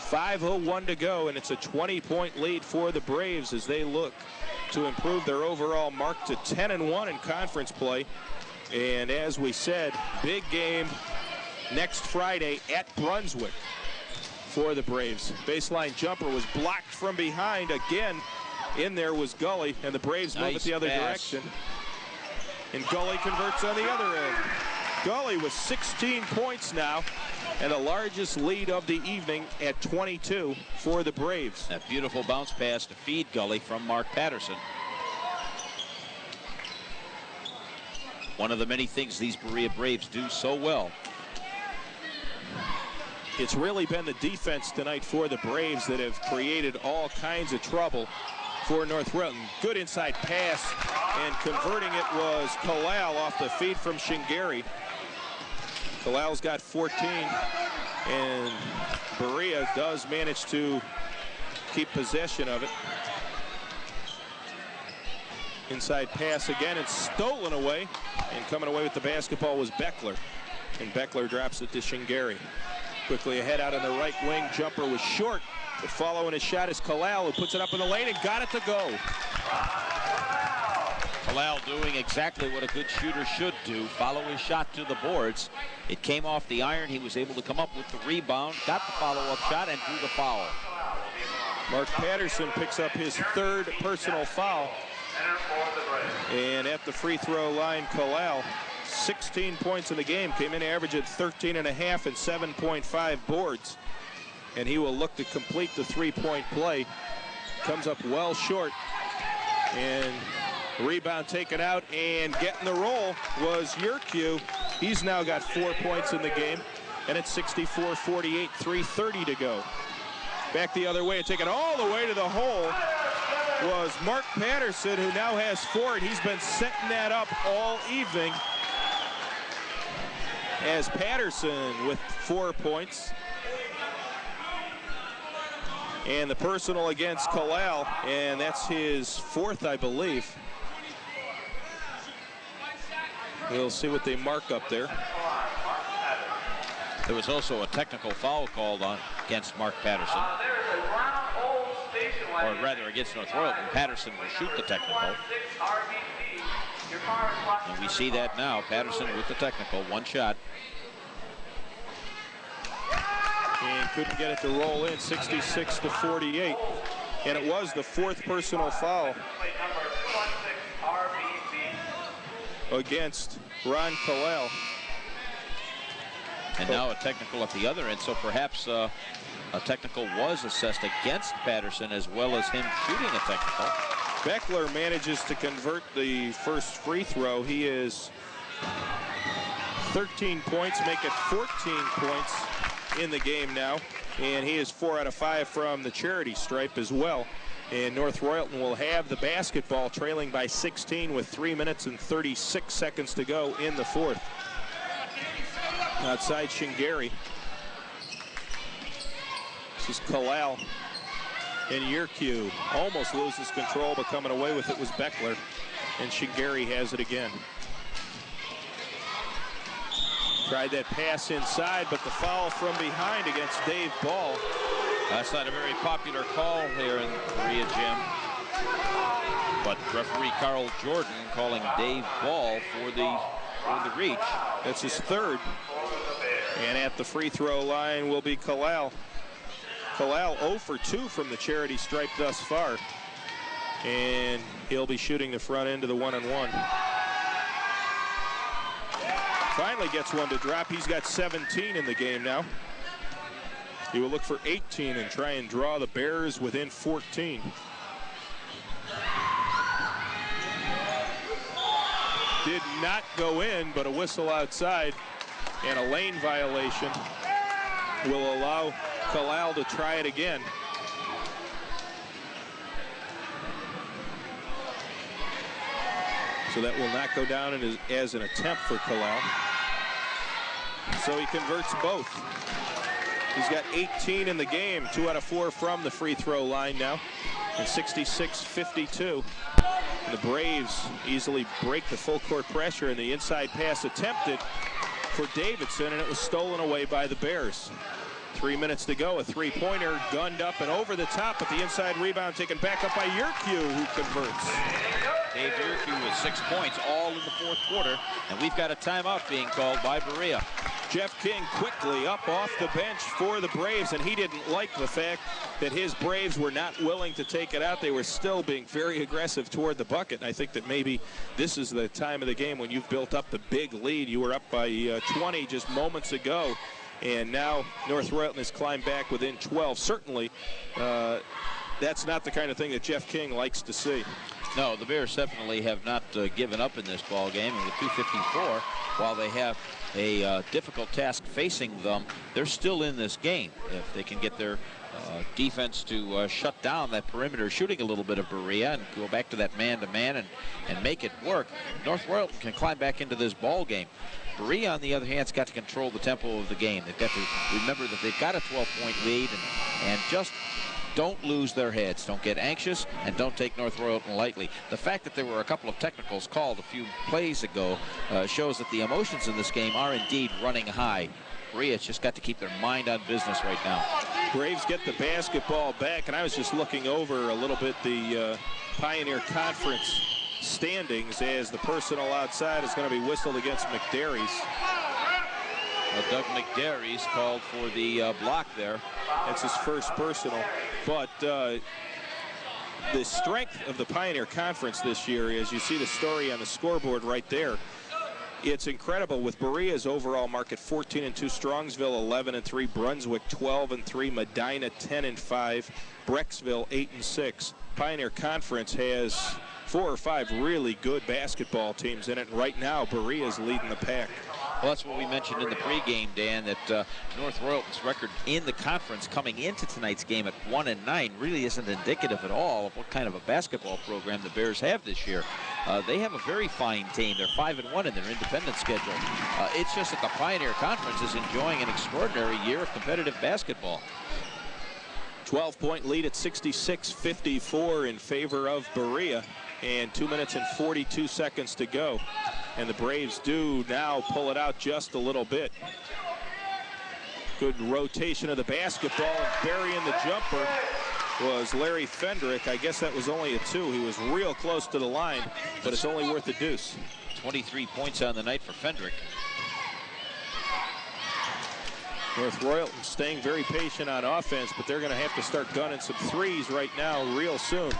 5:01 to go, and it's a 20-point lead for the Braves as they look to improve their overall mark to 10-1 in conference play. And as we said, big game next Friday at Brunswick for the Braves. Baseline jumper was blocked from behind again. In there was Gully, and the Braves move it the other direction. And Gully converts on the other end. Gully with 16 points now, and the largest lead of the evening at 22 for the Braves. That beautiful bounce pass to feed Gully from Mark Patterson. One of the many things these Berea Braves do so well. It's really been the defense tonight for the Braves that have created all kinds of trouble for North Royalton. Good inside pass, and converting it was Kalal off the feed from Shingari. Kalal's got 14, and Berea does manage to keep possession of it. Inside pass again, and stolen away, and coming away with the basketball was Beckler, and Beckler drops it to Shingari. Quickly ahead out on the right wing, jumper was short, but following his shot is Kalal, who puts it up in the lane and got it to go. Kalal doing exactly what a good shooter should do, follow his shot to the boards. It came off the iron. He was able to come up with the rebound, got the follow-up shot, and drew the foul. Mark Patterson picks up his third personal foul. And at the free throw line, Kalal, 16 points in the game, came in average at 13.5 and 7.5 boards. And he will look to complete the three-point play. Comes up well short. And rebound taken out, and getting the roll was Yerkew. He's now got 4 points in the game, and it's 64-48, 3:30 to go. Back the other way and taken all the way to the hole was Mark Patterson, who now has 4, and he's been setting that up all evening. As Patterson with 4 points. And the personal against Kalal, and that's his 4th, I believe. We'll see what they mark up there. There was also a technical foul called on against Mark Patterson. Or rather, against North Royalton. Patterson will shoot the technical. And we see that now. Patterson with the technical. One shot. And couldn't get it to roll in, 66-48. And it was the 4th personal foul against Ron Kalal. And now a technical at the other end, so perhaps a technical was assessed against Patterson as well as him shooting a technical. Beckler manages to convert the first free throw. He is 13 points, make it 14 points in the game now. And he is 4 out of 5 from the charity stripe as well. And North Royalton will have the basketball, trailing by 16 with 3 minutes and 36 seconds to go in the 4th. Outside Shingari. This is Kalal. And Yerkew almost loses control, but coming away with it was Beckler. And Shingari has it again. Tried that pass inside, but the foul from behind against Dave Ball. That's not a very popular call here in Berea, Jim. But referee Carl Jordan calling Dave Ball for the reach. That's his 3rd. And at the free throw line will be Kalal. Kalal 0 for 2 from the charity stripe thus far. And he'll be shooting the front end of the one-on-one. Finally gets one to drop. He's got 17 in the game now. He will look for 18 and try and draw the Bears within 14. Did not go in, but a whistle outside. And a lane violation will allow Kalal to try it again. So that will not go down as an attempt for Kalal. So he converts both. He's got 18 in the game, 2 out of 4 from the free throw line now, and 66-52. And the Braves easily break the full court pressure, and the inside pass attempted for Davidson, and it was stolen away by the Bears. 3 minutes to go, a three-pointer gunned up and over the top, but the inside rebound taken back up by Yerkew, who converts. Dave Yerkew with 6 points, all in the fourth quarter, and we've got a timeout being called by Berea. Jeff King quickly up off the bench for the Braves, and he didn't like the fact that his Braves were not willing to take it out. They were still being very aggressive toward the bucket, and I think that maybe this is the time of the game when you've built up the big lead. You were up by 20 just moments ago, and now North Royalton has climbed back within 12. Certainly, that's not the kind of thing that Jeff King likes to see. No, the Bears definitely have not given up in this ball game, and with 2:54, while they have a difficult task facing them, they're still in this game. If they can get their defense to shut down that perimeter shooting a little bit of Berea and go back to that man-to-man and make it work, North Royalton can climb back into this ball game. Berea, on the other hand, has got to control the tempo of the game. They've got to remember that they've got a 12-point lead and just don't lose their heads. Don't get anxious, and don't take North Royalton lightly. The fact that there were a couple of technicals called a few plays ago shows that the emotions in this game are indeed running high. Berea's just got to keep their mind on business right now. Braves get the basketball back, and I was just looking over a little bit the Pioneer Conference standings as the personal outside is going to be whistled against McDary's. Doug McDary's called for the block there. That's his first personal. But the strength of the Pioneer Conference this year, as you see the story on the scoreboard right there, it's incredible with Berea's overall market 14-2, Strongsville 11-3, Brunswick 12-3, Medina 10-5, Brecksville 8-6. Pioneer Conference has 4 or 5 really good basketball teams in it, and right now Berea's leading the pack. Well, that's what we mentioned in the pregame, Dan, that North Royalton's record in the conference coming into tonight's game at 1-9 really isn't indicative at all of what kind of a basketball program the Bears have this year. They have a very fine team. They're 5-1 in their independent schedule. It's just that the Pioneer Conference is enjoying an extraordinary year of competitive basketball. 12-point lead at 66-54 in favor of Berea, and 2 minutes and 42 seconds to go. And the Braves do now pull it out just a little bit. Good rotation of the basketball, and burying the jumper was Larry Fendrick. I guess that was only a 2. He was real close to the line, but it's only worth a deuce. 23 points on the night for Fendrick. North Royalton staying very patient on offense, but they're going to have to start gunning some threes right now real soon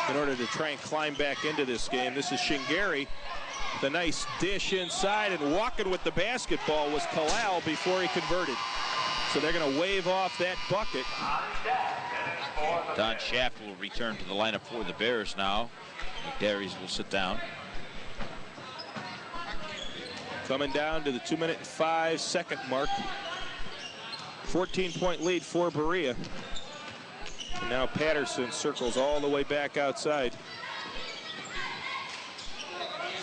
in order to try and climb back into this game. This is Shingari. The nice dish inside, and walking with the basketball was Kalal before he converted. So they're going to wave off that bucket. Don Schaft will return to the lineup for the Bears now. McDary's will sit down. Coming down to the 2-minute and 5-second mark. 14-point lead for Berea. And now Patterson circles all the way back outside.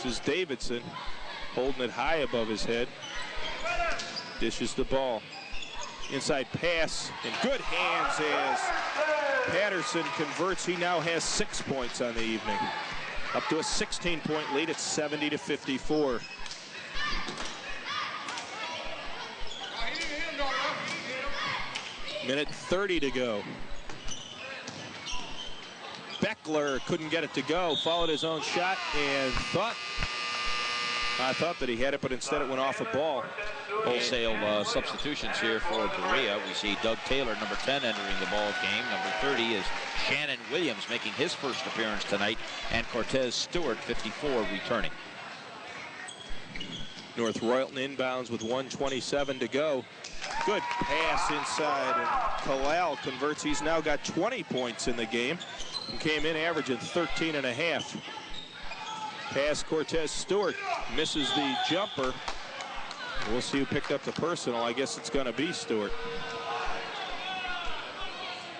This is Davidson holding it high above his head. Dishes the ball. Inside pass, and good hands as Patterson converts. He now has 6 points on the evening. Up to a 16-point lead at 70-54. Minute 30 to go. Beckler couldn't get it to go, followed his own shot, and I thought that he had it, but instead it went off a ball. Wholesale substitutions here for Berea. We see Doug Taylor, number 10, entering the ball game. Number 30 is Shannon Williams making his first appearance tonight, and Cortez Stewart, 54, returning. North Royalton inbounds with 1:27 to go. Good pass inside, and Kalal converts. He's now got 20 points in the game and came in averaging 13.5. Pass Cortez Stewart misses the jumper. We'll see who picked up the personal. I guess it's going to be Stewart.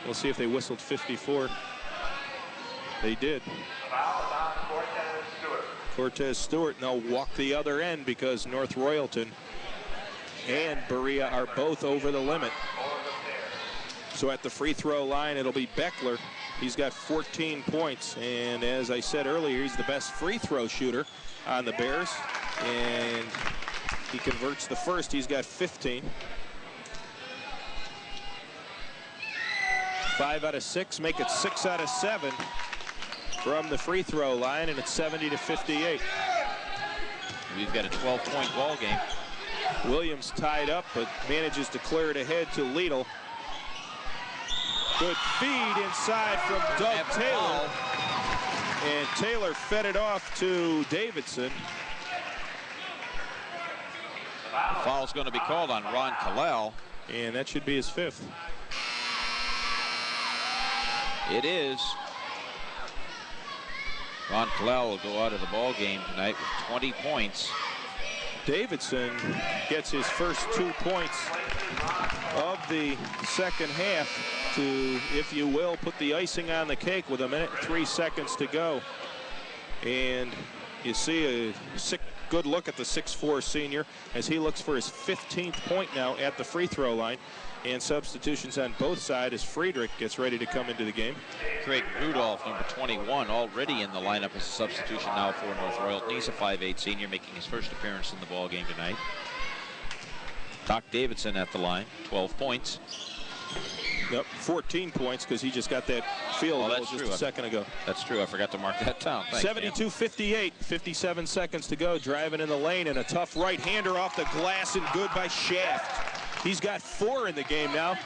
We'll see if they whistled 54. They did. Cortez Stewart, and they'll walk the other end because North Royalton and Berea are both over the limit. So at the free throw line, it'll be Beckler. He's got 14 points, and as I said earlier, he's the best free throw shooter on the Bears, and he converts the first. He's got 15. 5 out of 6, make it 6 out of 7 from the free throw line, and it's 70-58. We've got a 12-point ball game. Williams tied up, but manages to clear it ahead to Liedl. Good feed inside from Doug Taylor. And Taylor fed it off to Davidson. The foul's going to be called on Ron Kalal. And that should be his 5th. It is. Ron Kalal will go out of the ball game tonight with 20 points. Davidson gets his first 2 points of the second half to, if you will, put the icing on the cake with 1 minute and 3 seconds to go. And you see a good look at the 6'4" senior as he looks for his 15th point now at the free throw line. And substitutions on both sides as Friedrich gets ready to come into the game. Craig Rudolph, number 21, already in the lineup as a substitution now for North Royalton. He's a 5'8" senior, making his first appearance in the ball game tonight. Doc Davidson at the line, 12 points. Yep, 14 points because he just got that field goal just a second ago. That's true. I forgot to mark that down. 72-58, 57 seconds to go. Driving in the lane and a tough right-hander off the glass and good by Shaft. He's got 4 in the game now.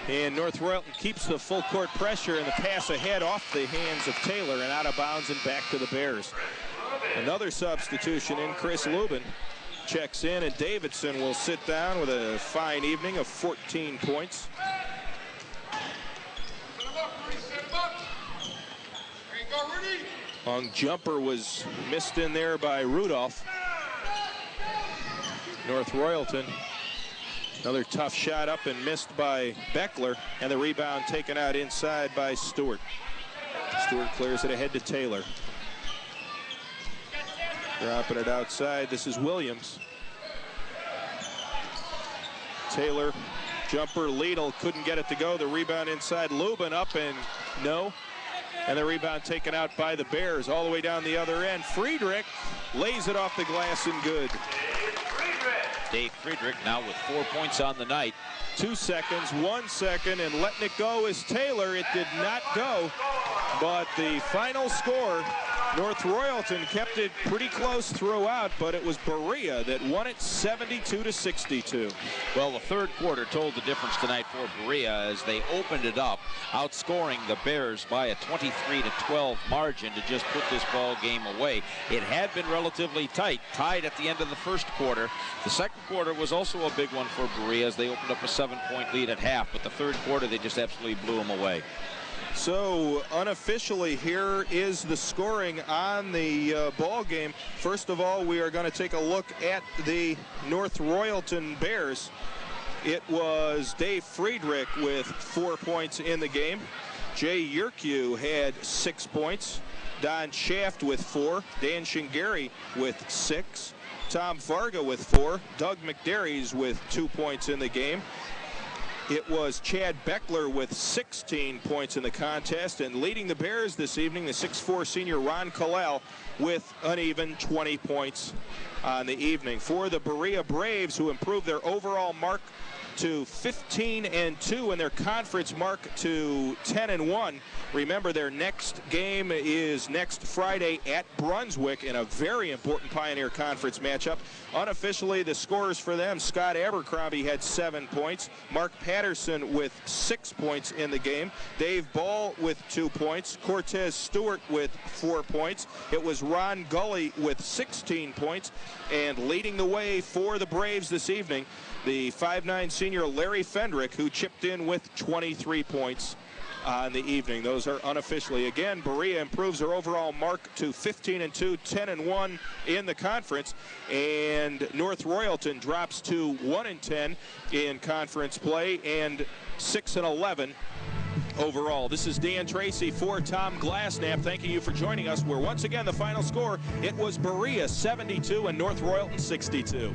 And North Royalton keeps the full court pressure, and the pass ahead off the hands of Taylor and out of bounds and back to the Bears. Another substitution in. Chris Lubin checks in, and Davidson will sit down with a fine evening of 14 points. Long jumper was missed in there by Rudolph. North Royalton. Another tough shot up and missed by Beckler, and the rebound taken out inside by Stewart. Stewart clears it ahead to Taylor. Dropping it outside. This is Williams. Taylor, jumper, Liedl couldn't get it to go. The rebound inside. Lubin up and no. And the rebound taken out by the Bears all the way down the other end. Friedrich lays it off the glass and good. Dave Friedrich now with 4 points on the night. 2 seconds, 1 second, and letting it go is Taylor. It did not go, but the final score, North Royalton kept it pretty close throughout, but it was Berea that won it 72-62. Well, the third quarter told the difference tonight for Berea as they opened it up, outscoring the Bears by a 23-12 margin to just put this ball game away. It had been relatively tight, tied at the end of the first quarter. The second quarter was also a big one for Berea as they opened up a 7-point lead at half, but the third quarter they just absolutely blew them away. So unofficially, here is the scoring on the ball game. First of all, we are going to take a look at the North Royalton Bears. It was Dave Friedrich with 4 points in the game. Jay Yerkew had 6 points. Don Shaft with 4. Dan Shingari with 6. Tom Varga with 4. Doug McDarries with 2 points in the game. It was Chad Beckler with 16 points in the contest, and leading the Bears this evening, the 6'4" senior Ron Kalal with an even 20 points on the evening. For the Berea Braves, who improved their overall mark to 15-2 and their conference mark to 10-1. Remember, their next game is next Friday at Brunswick in a very important Pioneer Conference matchup. Unofficially, the scores for them, Scott Abercrombie had 7 points. Mark Patterson with 6 points in the game. Dave Ball with 2 points. Cortez Stewart with 4 points. It was Ron Gully with 16 points. And leading the way for the Braves this evening, the 5'9" senior Larry Fendrick, who chipped in with 23 points on the evening. Those are unofficially. Again, Berea improves their overall mark to 15-2, 10-1 in the conference, and North Royalton drops to 1-10 in conference play and 6-11 overall. This is Dan Tracy for Tom Glassnap, thanking you for joining us, where once again the final score, it was Berea 72 and North Royalton 62.